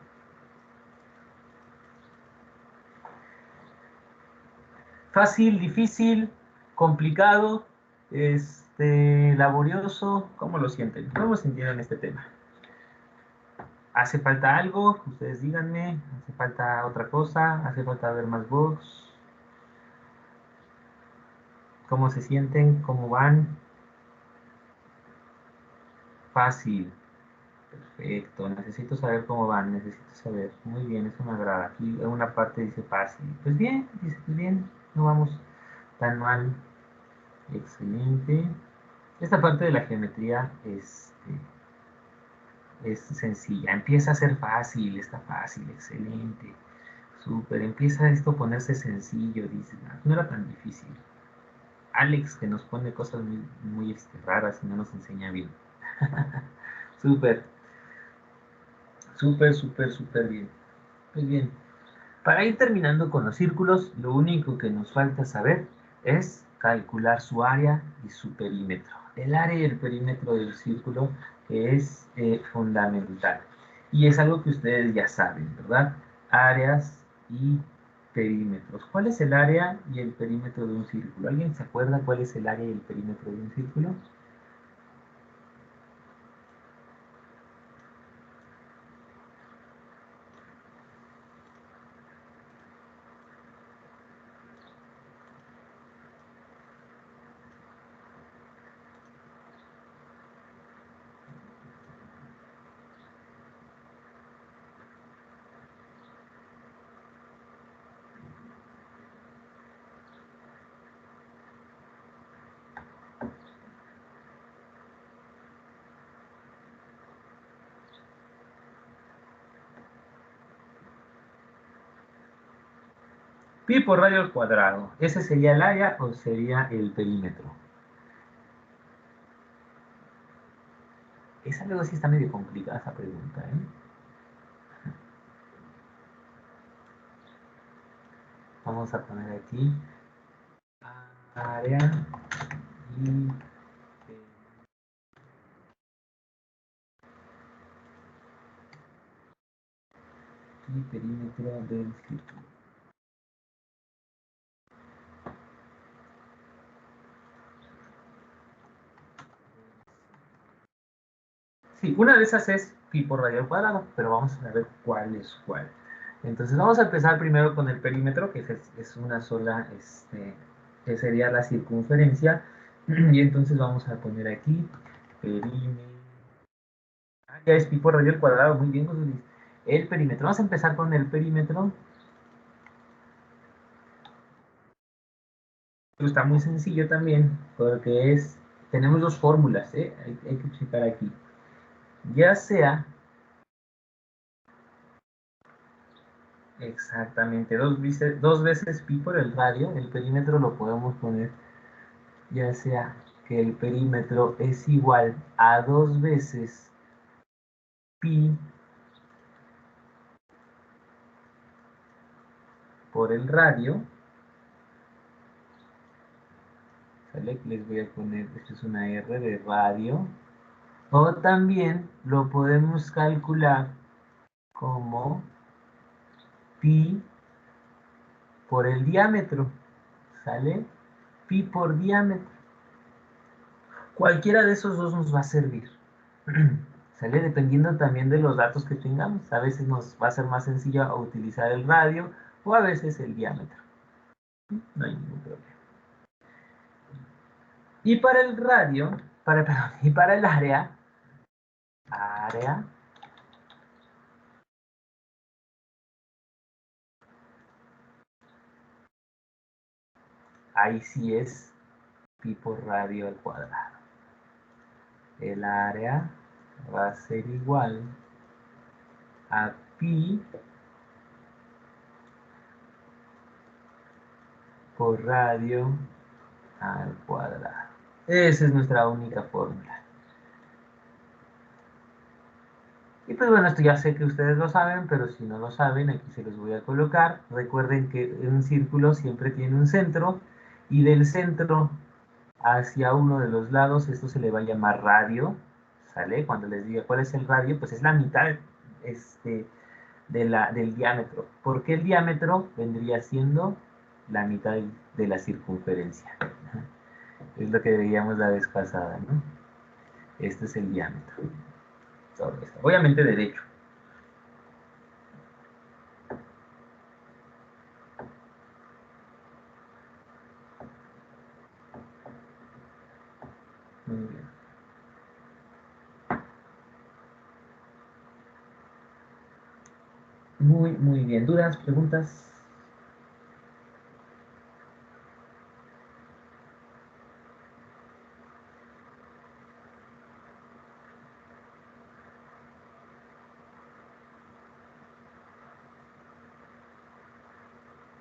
Fácil, difícil, complicado, laborioso. ¿Cómo lo sienten? ¿Cómo sintieron este tema? ¿Hace falta algo? Ustedes díganme. ¿Hace falta otra cosa? ¿Hace falta ver más books? ¿Cómo se sienten? ¿Cómo van? Fácil. Perfecto. Necesito saber cómo van. Necesito saber. Muy bien, eso me agrada. Aquí en una parte dice fácil. Pues bien, dice pues bien. No vamos tan mal. Excelente. Esta parte de la geometría es sencilla. Empieza a ser fácil. Está fácil. Excelente. Súper. Empieza esto a ponerse sencillo. Dice, no era tan difícil. Alex, que nos pone cosas muy, muy raras y no nos enseña bien. Súper, súper, súper, súper bien. Muy bien. Para ir terminando con los círculos, lo único que nos falta saber es calcular su área y su perímetro. El área y el perímetro del círculo que es fundamental. Y es algo que ustedes ya saben, ¿verdad? Áreas y perímetros. ¿Cuál es el área y el perímetro de un círculo? ¿Alguien se acuerda cuál es el área y el perímetro de un círculo? Pi por radio al cuadrado. ¿Ese sería el área o sería el perímetro? Esa luego sí está medio complicada esa pregunta, ¿eh? Vamos a poner aquí área y, perímetro del círculo. Sí, una de esas es pi por radio al cuadrado, pero vamos a ver cuál es cuál. Entonces vamos a empezar primero con el perímetro, que es una sola, que sería la circunferencia. Y entonces vamos a poner aquí perímetro. Ah, ya es pi por radio al cuadrado, muy bien, José Luis. El perímetro. Vamos a empezar con el perímetro. está muy sencillo también, porque tenemos dos fórmulas, ¿eh? Hay que checar aquí. Ya sea, exactamente, dos veces pi por el radio, el perímetro lo podemos poner, ya sea que el perímetro es igual a 2 veces pi por el radio, ¿sale? Les voy a poner, esto es una R de radio, o también lo podemos calcular como pi por el diámetro, ¿sale? Pi por diámetro. Cualquiera de esos dos nos va a servir, ¿sale? Dependiendo también de los datos que tengamos. A veces nos va a ser más sencillo utilizar el radio o a veces el diámetro. No hay ningún problema. Y para el radio, perdón, y para el área, ahí sí es pi por radio al cuadrado. El área va a ser igual a pi por radio al cuadrado. Esa es nuestra única fórmula. Y pues bueno, esto ya sé que ustedes lo saben, pero si no lo saben, aquí se los voy a colocar. Recuerden que un círculo siempre tiene un centro, y del centro hacia uno de los lados, esto se le va a llamar radio, ¿sale? Cuando les diga cuál es el radio, pues es la mitad del diámetro, porque el diámetro vendría siendo la mitad de la circunferencia. Es lo que veíamos la vez pasada, ¿no? Este es el diámetro. Todo esto. Obviamente derecho. Muy bien. Muy bien. ¿Dudas? ¿Preguntas?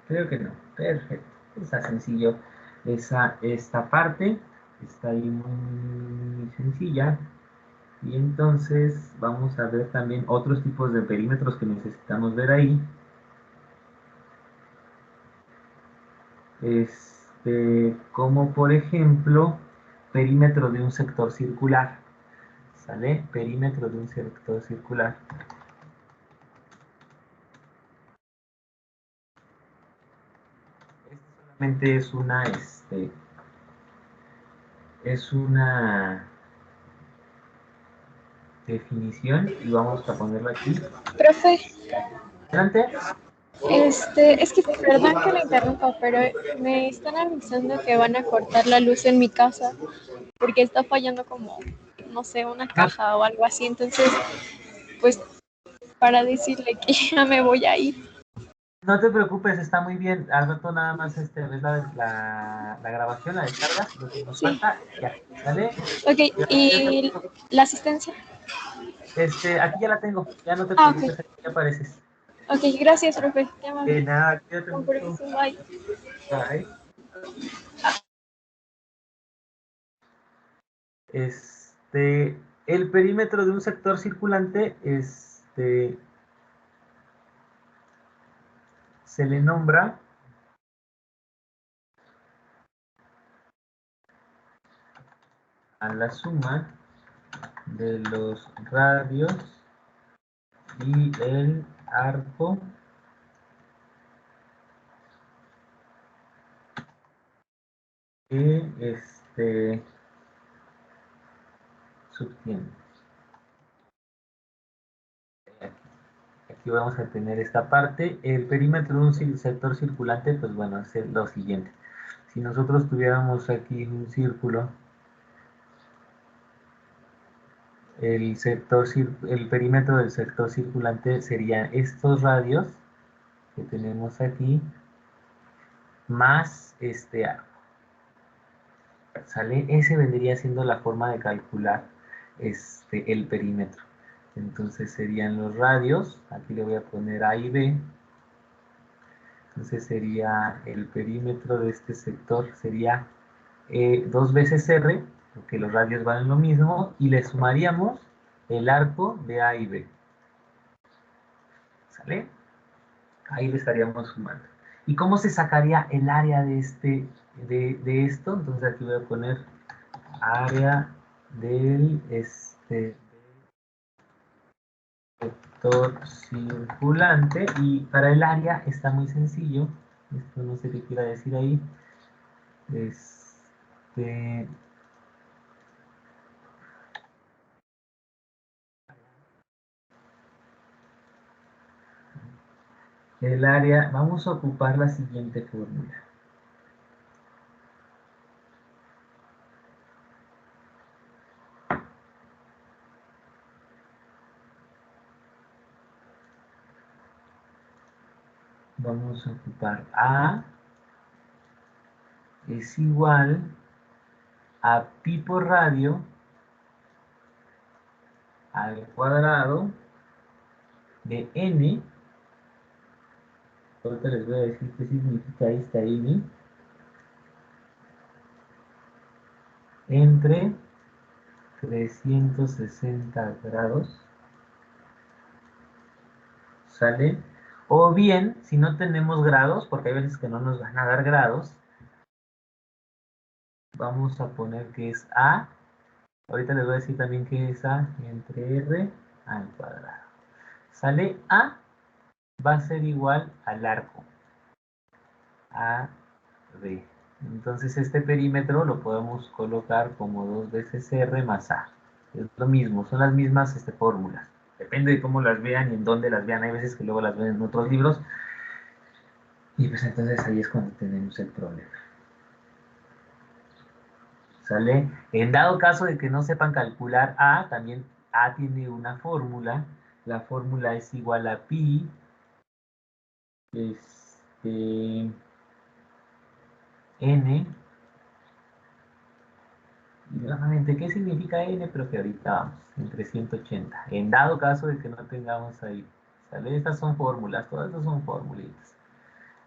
Creo que no. Perfecto. Está sencillo. Esta parte está ahí muy sencilla. Y entonces vamos a ver también otros tipos de perímetros que necesitamos ver ahí. Como por ejemplo, perímetro de un sector circular. ¿Sale? Perímetro de un sector circular. Este solamente es una definición y vamos a ponerlo aquí. Profe, Adelante. es que perdón que la interrumpa, pero me están avisando que van a cortar la luz en mi casa porque está fallando como, no sé, una caja o algo así. Entonces, pues para decirle que ya me voy a ir. No te preocupes, está muy bien. Al rato nada más ves la grabación, la descargas, lo que nos Sí. falta, ya, ¿sale? Ok, ¿y la asistencia? Aquí ya la tengo, ya no te Ah, preocupes, ok. aquí ya apareces. Ok, gracias, profe. Qué amable. De nada, cuídate Con mucho. permiso, bye. Bye. El perímetro de un sector circulante, se le nombra a la suma de los radios y el arco que subtiene. Aquí vamos a tener esta parte. El perímetro de un sector circulante, pues bueno, es lo siguiente. Si nosotros tuviéramos aquí un círculo, el perímetro del sector circulante serían estos radios que tenemos aquí, más este arco. ¿Sale? Ese vendría siendo la forma de calcular el perímetro. Entonces serían los radios, aquí le voy a poner A y B. Entonces sería el perímetro de este sector, sería 2 veces R, porque los radios valen lo mismo, y le sumaríamos el arco de A y B. ¿Sale? Ahí le estaríamos sumando. ¿Y cómo se sacaría el área de esto? Entonces aquí voy a poner área del sector circulante, y para el área está muy sencillo. Esto no sé qué quiera decir ahí. Este, el área, vamos a ocupar la siguiente fórmula. Vamos a ocupar A es igual a pi por radio al cuadrado de n. Ahorita les voy a decir qué significa esta n, entre 360 grados, ¿sale? O bien, si no tenemos grados, porque hay veces que no nos van a dar grados, vamos a poner que es A. Ahorita les voy a decir también que es A entre R al cuadrado. ¿Sale? A va a ser igual al arco. A, B. Entonces este perímetro lo podemos colocar como 2 veces R más A. Es lo mismo, son las mismas fórmulas. Depende de cómo las vean y en dónde las vean. Hay veces que luego las ven en otros libros. Y pues entonces ahí es cuando tenemos el problema. ¿Sale? En dado caso de que no sepan calcular A, también A tiene una fórmula. La fórmula es igual a pi n. Y nuevamente, ¿qué significa n? Pero que ahorita vamos, entre 180. En dado caso de que no tengamos ahí. ¿Sale? Estas son fórmulas, todas estas son formulitas.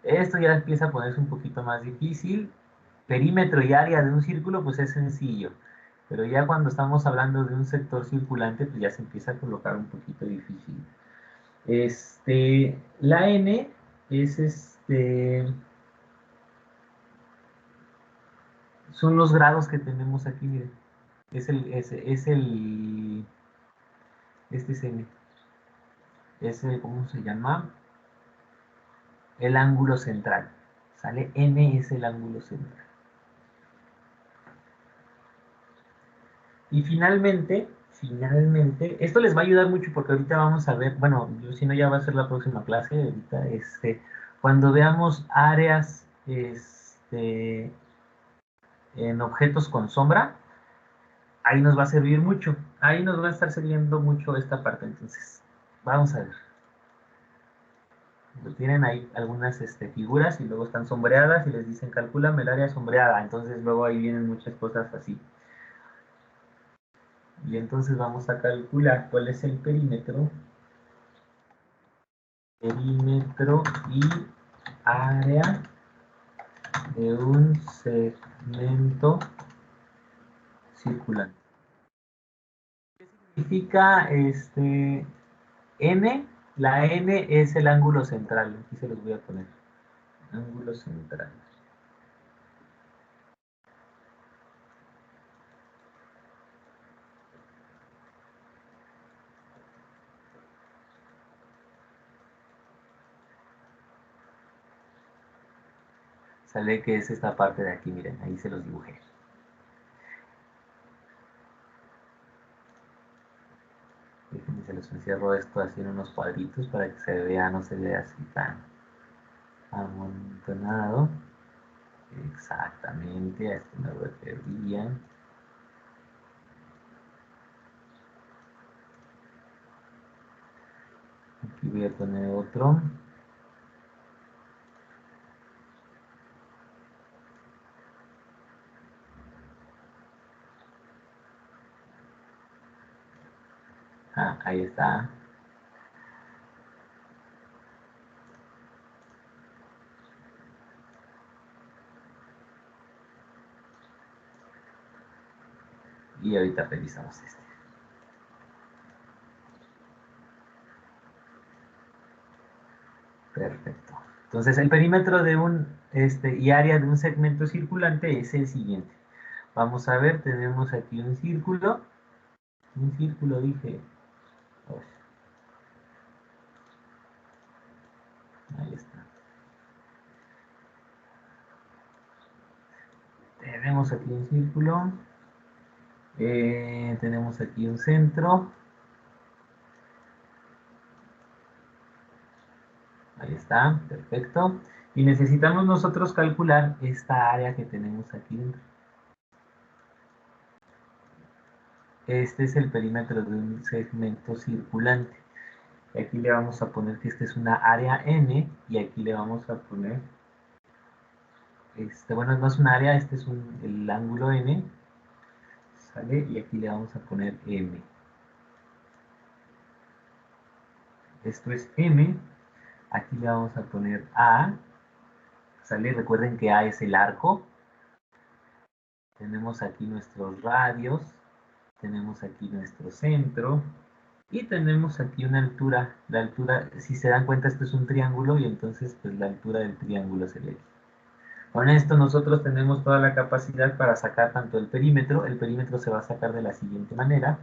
Esto ya empieza a ponerse un poquito más difícil. Perímetro y área de un círculo, pues es sencillo. Pero ya cuando estamos hablando de un sector circulante, pues ya se empieza a colocar un poquito difícil. La n es son los grados que tenemos aquí, miren. Este es n. ¿Cómo se llama? El ángulo central. ¿Sale? N es el ángulo central. Y finalmente, esto les va a ayudar mucho porque ahorita vamos a ver, bueno, yo si no ya va a ser la próxima clase, ahorita, cuando veamos áreas, en objetos con sombra, ahí nos va a servir mucho, ahí nos va a estar sirviendo mucho esta parte, entonces, vamos a ver. Tienen ahí algunas figuras y luego están sombreadas y les dicen calcúlame el área sombreada, entonces luego ahí vienen muchas cosas así. Y entonces vamos a calcular cuál es el perímetro y área de un segmento circular. ¿Qué significa n? La n es el ángulo central. Aquí se los voy a poner. Ángulo central. Sale que es esta parte de aquí, miren, ahí se los dibujé. Déjenme, se los encierro esto así en unos cuadritos para que se vea, no se vea así tan amontonado. Exactamente, a esto me refería. Aquí voy a poner otro. está, ahí está. Y ahorita revisamos este. Perfecto. Entonces, el perímetro de un y área de un segmento circulante es el siguiente. Vamos a ver, tenemos aquí un círculo dije. Ahí está. Tenemos aquí un círculo. Tenemos aquí un centro. Ahí está, perfecto. Y necesitamos nosotros calcular esta área que tenemos aquí dentro. Este es el perímetro de un segmento circulante. Y aquí le vamos a poner que esta es una área N, y aquí le vamos a poner, bueno, no es un área, este es el ángulo N, ¿sale? Y aquí le vamos a poner M. Esto es M, aquí le vamos a poner A, ¿sale? Recuerden que A es el arco. Tenemos aquí nuestros radios, tenemos aquí nuestro centro, y tenemos aquí una altura. La altura, si se dan cuenta, esto es un triángulo, y entonces pues la altura del triángulo sería aquí. Con esto nosotros tenemos toda la capacidad para sacar tanto el perímetro. El perímetro se va a sacar de la siguiente manera.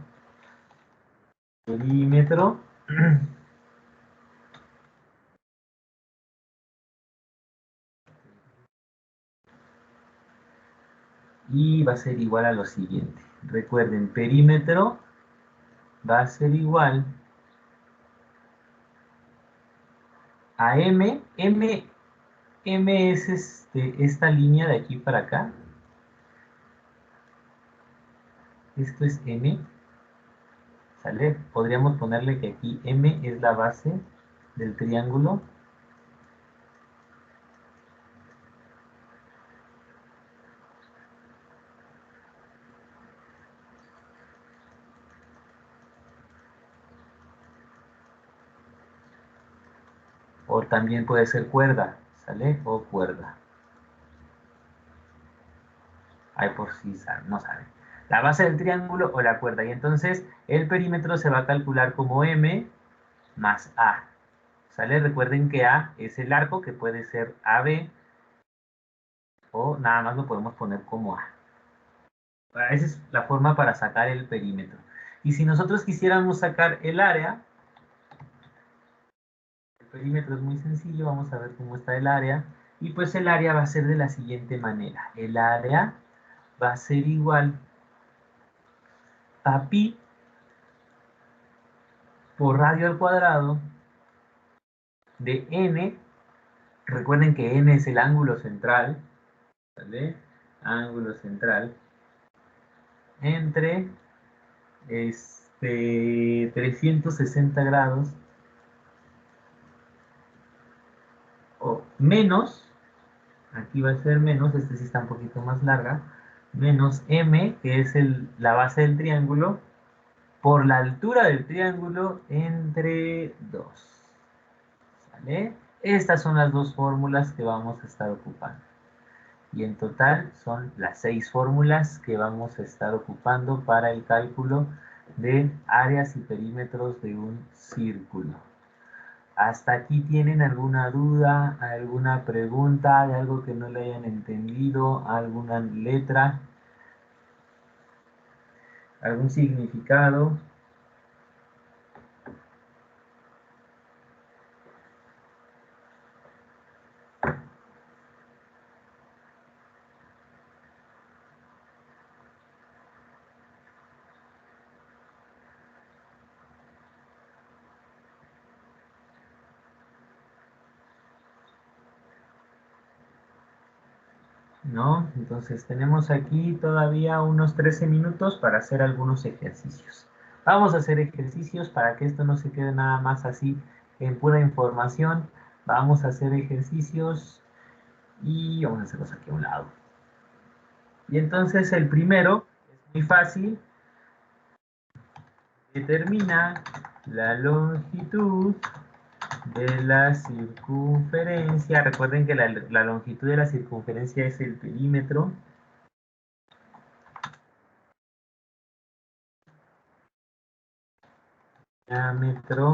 Perímetro y va a ser igual a lo siguiente. Recuerden, perímetro va a ser igual a M. M es esta línea de aquí para acá. Esto es M, ¿sale? Podríamos ponerle que aquí M es la base del triángulo. O también puede ser cuerda, ¿sale? O cuerda. Ahí por si no saben. La base del triángulo o la cuerda. Y entonces el perímetro se va a calcular como M más A. ¿Sale? Recuerden que A es el arco, que puede ser AB, o nada más lo podemos poner como A. Esa es la forma para sacar el perímetro. Y si nosotros quisiéramos sacar el área, el perímetro es muy sencillo. Vamos a ver cómo está el área. Y pues el área va a ser de la siguiente manera. El área va a ser igual a pi por radio al cuadrado de n. Recuerden que n es el ángulo central, ¿vale? Ángulo central entre 360 grados o menos, aquí va a ser menos, sí está un poquito más larga, menos m, que es la base del triángulo, por la altura del triángulo entre 2. ¿Vale? Estas son las dos fórmulas que vamos a estar ocupando. Y en total son las 6 fórmulas que vamos a estar ocupando para el cálculo de áreas y perímetros de un círculo. ¿Hasta aquí tienen alguna duda, alguna pregunta de algo que no le hayan entendido, alguna letra, algún significado? ¿No? Entonces tenemos aquí todavía unos 13 minutos para hacer algunos ejercicios. Vamos a hacer ejercicios para que esto no se quede nada más así en pura información. Vamos a hacer ejercicios y vamos a hacerlos aquí a un lado. Y entonces el primero es muy fácil. determina la longitud de la circunferencia. Recuerden que la longitud de la circunferencia es el perímetro. Diámetro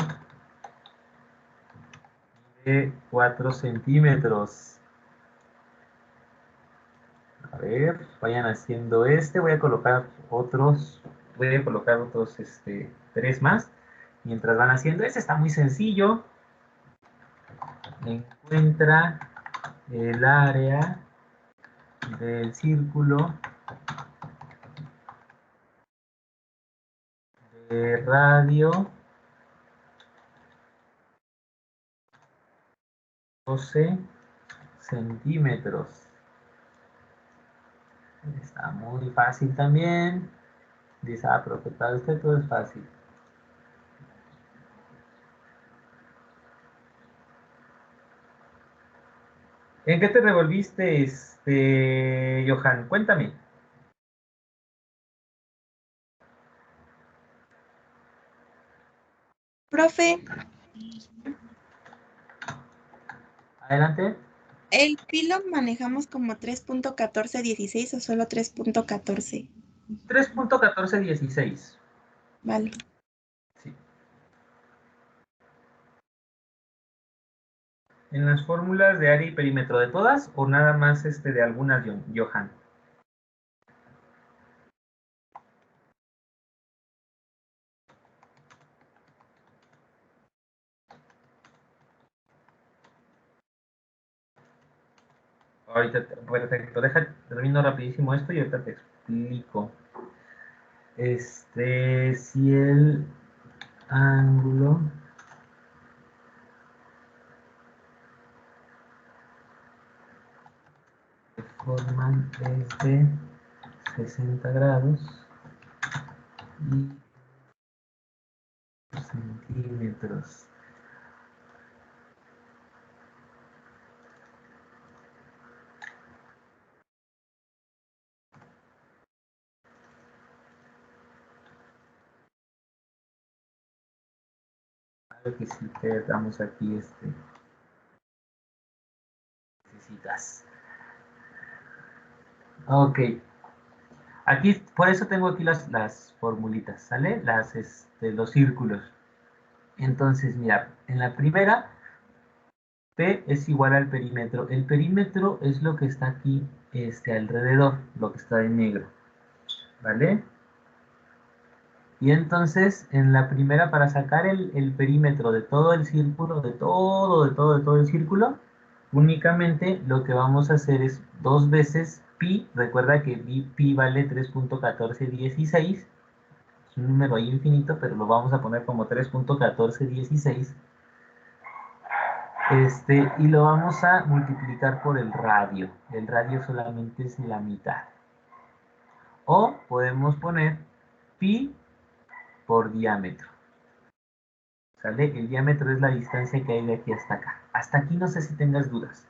de 4 centímetros. A ver, vayan haciendo este. Voy a colocar otros 3 más. Mientras van haciendo este, está muy sencillo. Encuentra el área del círculo de radio 12 centímetros. Está muy fácil también. Dice, profe, para usted todo es fácil. ¿En qué te revolviste, Johan? Cuéntame. Profe, Adelante. ¿el pi lo manejamos como 3.1416 o solo 3.14? 3.1416. Vale. Sí. ¿En las fórmulas de área y perímetro de todas o nada más de algunas, Johan? Ahorita, perfecto. Termino rapidísimo esto y ahorita te explico. Si el ángulo que forman es de 60 grados y centímetros. Claro que sí, te damos aquí necesitas. Ok. Aquí, por eso tengo aquí las formulitas, ¿sale? Los círculos. Entonces, mira, en la primera, P es igual al perímetro. El perímetro es lo que está aquí alrededor, lo que está en negro, ¿vale? Y entonces, en la primera, para sacar el perímetro de todo el círculo, de todo el círculo, únicamente lo que vamos a hacer es 2 veces pi. Recuerda que pi vale 3.1416. Es un número ahí infinito, pero lo vamos a poner como 3.1416. Y lo vamos a multiplicar por el radio. El radio solamente es la mitad. O podemos poner pi por diámetro. ¿Sale? El diámetro es la distancia que hay de aquí hasta acá. Hasta aquí no sé si tengas dudas.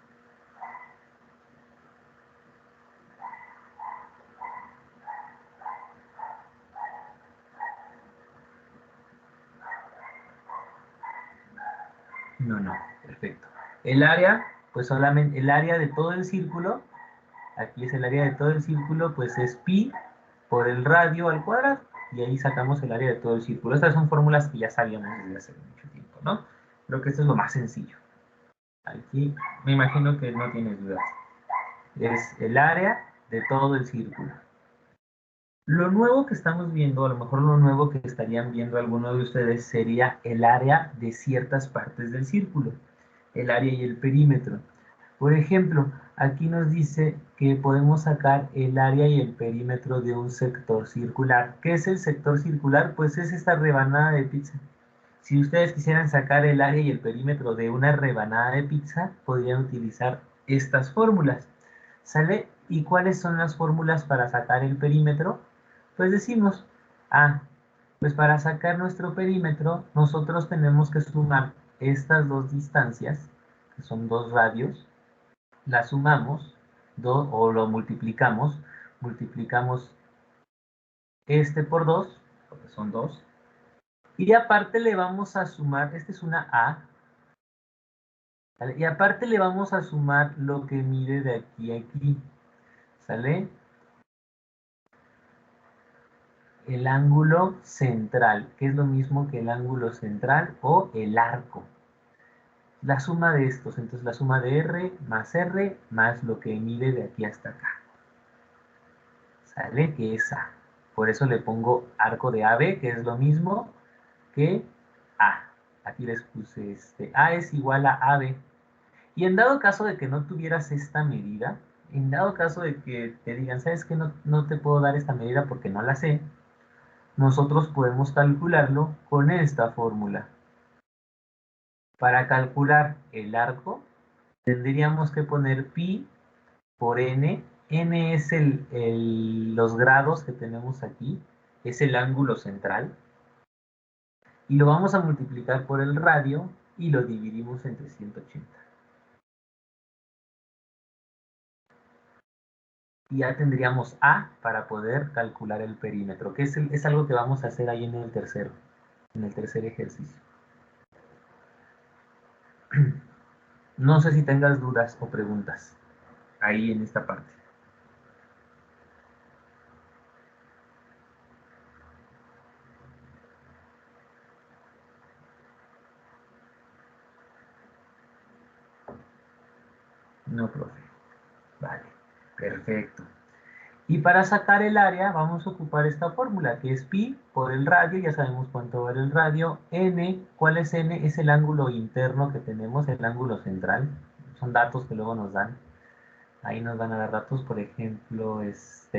No, perfecto. El área, pues solamente el área de todo el círculo, aquí es el área de todo el círculo, pues es pi por el radio al cuadrado, y ahí sacamos el área de todo el círculo. Estas son fórmulas que ya sabíamos desde hace mucho tiempo, ¿no? Creo que esto es lo más sencillo. Aquí me imagino que no tienes dudas. Es el área de todo el círculo. Lo nuevo que estamos viendo, a lo mejor lo nuevo que estarían viendo algunos de ustedes, sería el área de ciertas partes del círculo, el área y el perímetro. Por ejemplo, aquí nos dice que podemos sacar el área y el perímetro de un sector circular. ¿Qué es el sector circular? Pues es esta rebanada de pizza. Si ustedes quisieran sacar el área y el perímetro de una rebanada de pizza, podrían utilizar estas fórmulas. ¿Sale? ¿Y cuáles son las fórmulas para sacar el perímetro? Pues decimos, pues para sacar nuestro perímetro, nosotros tenemos que sumar estas dos distancias, que son 2 radios, las sumamos, o lo multiplicamos este por 2, porque son 2, Y aparte le vamos a sumar, esta es una A, ¿sale? Y aparte le vamos a sumar lo que mide de aquí a aquí, ¿sale? El ángulo central, que es lo mismo que el ángulo central o el arco. La suma de estos, entonces la suma de R más lo que mide de aquí hasta acá. ¿Sale? Que es A. Por eso le pongo arco de AB, que es lo mismo que A. Aquí les puse A es igual a AB. Y en dado caso de que no tuvieras esta medida, en dado caso de que te digan, ¿sabes qué? No te puedo dar esta medida porque no la sé, nosotros podemos calcularlo con esta fórmula. Para calcular el arco, tendríamos que poner pi por n. N es los grados que tenemos aquí, es el ángulo central. Y lo vamos a multiplicar por el radio y lo dividimos entre 180. Y ya tendríamos A para poder calcular el perímetro, que es algo que vamos a hacer ahí en el tercer ejercicio. No sé si tengas dudas o preguntas ahí en esta parte. No, profe. Vale, perfecto. Y para sacar el área vamos a ocupar esta fórmula, que es pi por el radio, ya sabemos cuánto vale el radio. N, ¿cuál es N? Es el ángulo interno que tenemos, el ángulo central. Son datos que luego nos dan. Ahí nos van a dar datos, por ejemplo,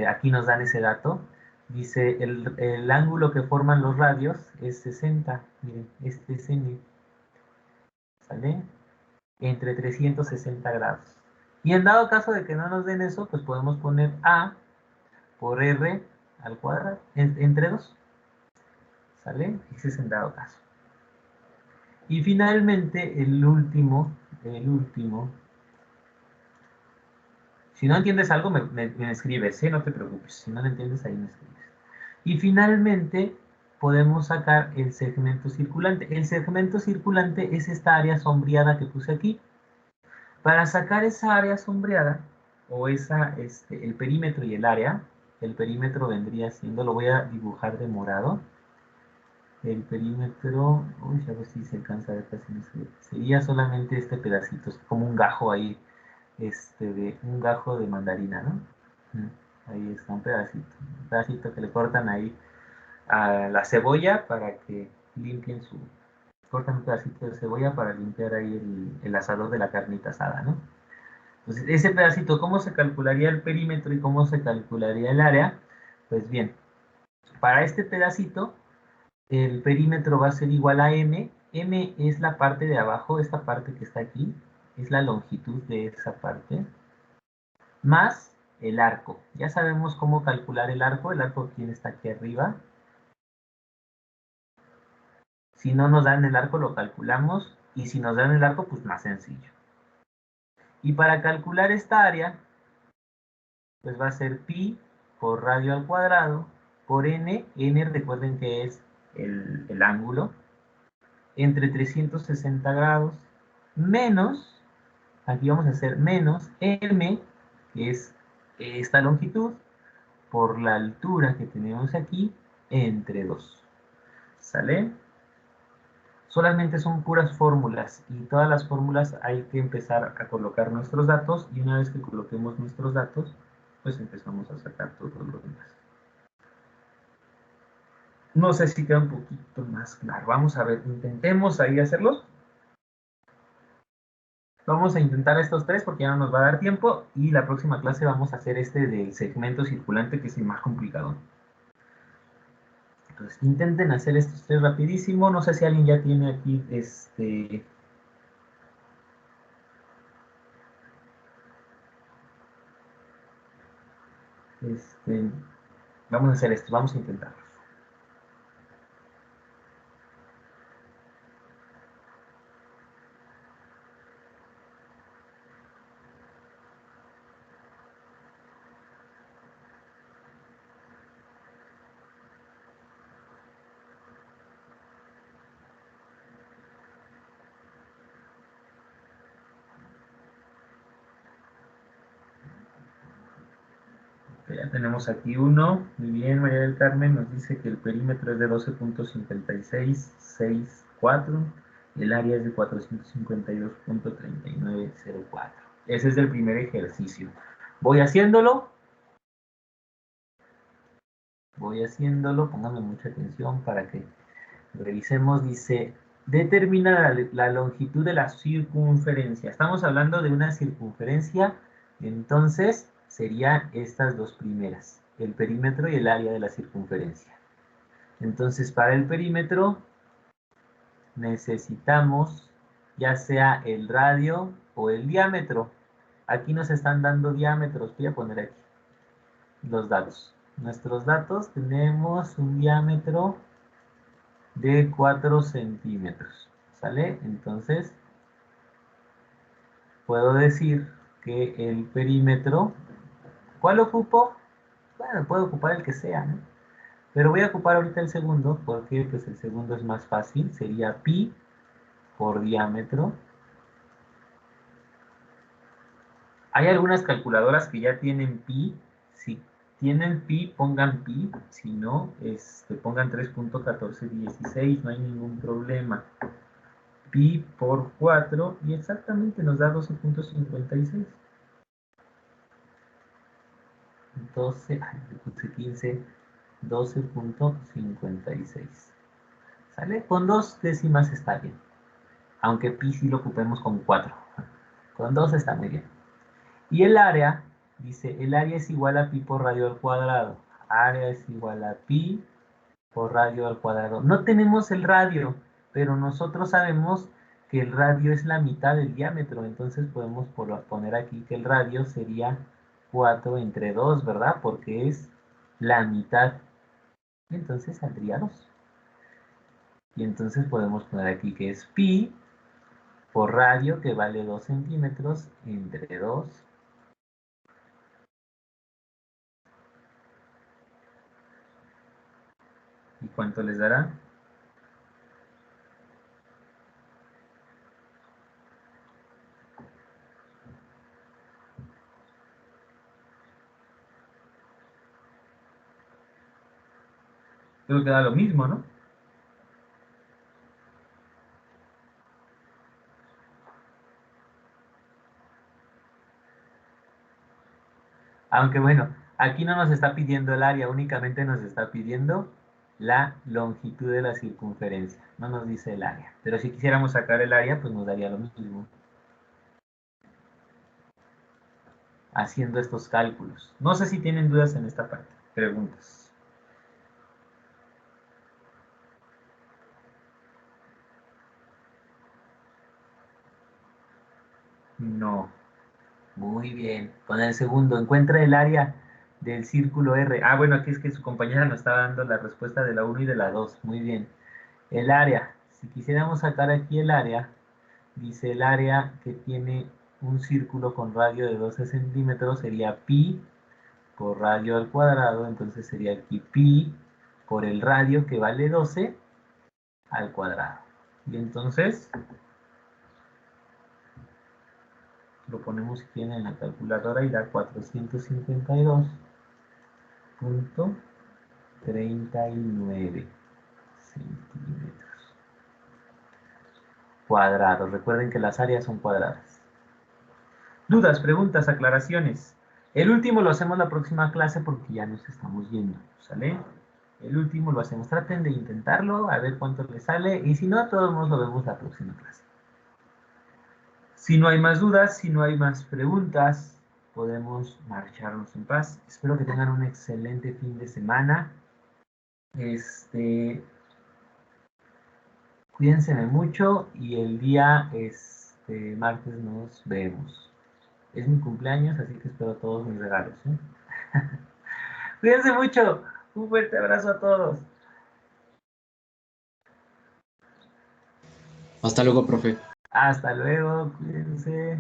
aquí nos dan ese dato. Dice, el ángulo que forman los radios es 60. Miren, este es N. ¿Sale? Entre 360 grados. Y en dado caso de que no nos den eso, pues podemos poner A por R al cuadrado, entre 2. ¿Sale? Ese es en dado caso. Y finalmente, el último, si no entiendes algo, me escribes, ¿eh? No te preocupes. Si no lo entiendes, ahí me escribes. Y finalmente, podemos sacar el segmento circulante. El segmento circulante es esta área sombreada que puse aquí. Para sacar esa área sombreada, o el perímetro y el área, el perímetro vendría siendo, lo voy a dibujar de morado. El perímetro, uy, a ver si se alcanza a ver casi no se ve. Sería solamente este pedacito, es como un gajo ahí, un gajo de mandarina, ¿no? Ahí está un pedacito que le cortan ahí a la cebolla para que limpien cortan un pedacito de cebolla para limpiar ahí el asador de la carnita asada, ¿no? Entonces, ese pedacito, ¿cómo se calcularía el perímetro y cómo se calcularía el área? Pues bien, para este pedacito, el perímetro va a ser igual a m. M es la parte de abajo, esta parte que está aquí, es la longitud de esa parte, más el arco. Ya sabemos cómo calcular el arco ¿quién está aquí arriba? Si no nos dan el arco, lo calculamos, y si nos dan el arco, pues más sencillo. Y para calcular esta área, pues va a ser pi por radio al cuadrado por n. N recuerden que es el ángulo, entre 360 grados, menos, aquí vamos a hacer menos m, que es esta longitud, por la altura que tenemos aquí, entre 2. ¿Sale? Solamente son puras fórmulas, y todas las fórmulas hay que empezar a colocar nuestros datos, y una vez que coloquemos nuestros datos, pues empezamos a sacar todos los demás. No sé si queda un poquito más claro. Vamos a ver, intentemos ahí hacerlos. Vamos a intentar estos tres porque ya no nos va a dar tiempo, y la próxima clase vamos a hacer este del segmento circulante, que es el más complicado. Entonces, intenten hacer estos tres rapidísimo. No sé si alguien ya tiene aquí vamos a hacer esto, vamos a intentarlo. tenemos aquí uno. Muy bien, María del Carmen nos dice que el perímetro es de 12.5664, el área es de 452.3904. Ese es el primer ejercicio. Voy haciéndolo, pónganme mucha atención para que revisemos. Dice, determina la longitud de la circunferencia. Estamos hablando de una circunferencia, entonces serían estas dos primeras, el perímetro y el área de la circunferencia. Entonces, para el perímetro necesitamos ya sea el radio o el diámetro. Aquí nos están dando diámetros. Voy a poner aquí los datos. Nuestros datos, tenemos un diámetro de 4 centímetros. ¿Sale? Entonces, puedo decir que el perímetro, ¿cuál ocupo? Bueno, puedo ocupar el que sea, ¿no? Pero voy a ocupar ahorita el segundo, porque pues el segundo es más fácil. Sería pi por diámetro. Hay algunas calculadoras que ya tienen pi. Si tienen pi, pongan pi. Si no, pongan 3.1416. No hay ningún problema. Pi por 4 y exactamente nos da 12.56. 12.56. ¿Sale? Con dos décimas está bien. Aunque pi sí lo ocupemos con 4. Con 2 está muy bien. Y el área, dice, el área es igual a pi por radio al cuadrado. Área es igual a pi por radio al cuadrado. No tenemos el radio, pero nosotros sabemos que el radio es la mitad del diámetro. Entonces podemos poner aquí que el radio sería 4 entre 2, ¿verdad? Porque es la mitad. Entonces saldría 2. Y entonces podemos poner aquí que es pi por radio, que vale 2 centímetros, entre 2. ¿Y cuánto les dará? Creo que da lo mismo, ¿no? Aunque bueno, aquí no nos está pidiendo el área, únicamente nos está pidiendo la longitud de la circunferencia. No nos dice el área. Pero si quisiéramos sacar el área, pues nos daría lo mismo. Haciendo estos cálculos. No sé si tienen dudas en esta parte. Preguntas. No. Muy bien. Con el segundo, encuentra el área del círculo R. Ah, bueno, aquí es que su compañera nos está dando la respuesta de la 1 y de la 2. Muy bien. El área. Si quisiéramos sacar aquí el área, dice el área que tiene un círculo con radio de 12 centímetros, sería pi por radio al cuadrado. Entonces sería aquí pi por el radio, que vale 12 al cuadrado. Y entonces lo ponemos si quieren en la calculadora y da 452.39 centímetros cuadrados. Recuerden que las áreas son cuadradas. Dudas, preguntas, aclaraciones. El último lo hacemos la próxima clase porque ya nos estamos yendo, ¿sale? El último lo hacemos. Traten de intentarlo, a ver cuánto les sale. Y si no, a todos modos lo vemos la próxima clase. Si no hay más dudas, si no hay más preguntas, podemos marcharnos en paz. Espero que tengan un excelente fin de semana. Cuídense mucho y el día martes nos vemos. Es mi cumpleaños, así que espero todos mis regalos, ¿eh? Cuídense mucho. Un fuerte abrazo a todos. Hasta luego, profe. Hasta luego, cuídense.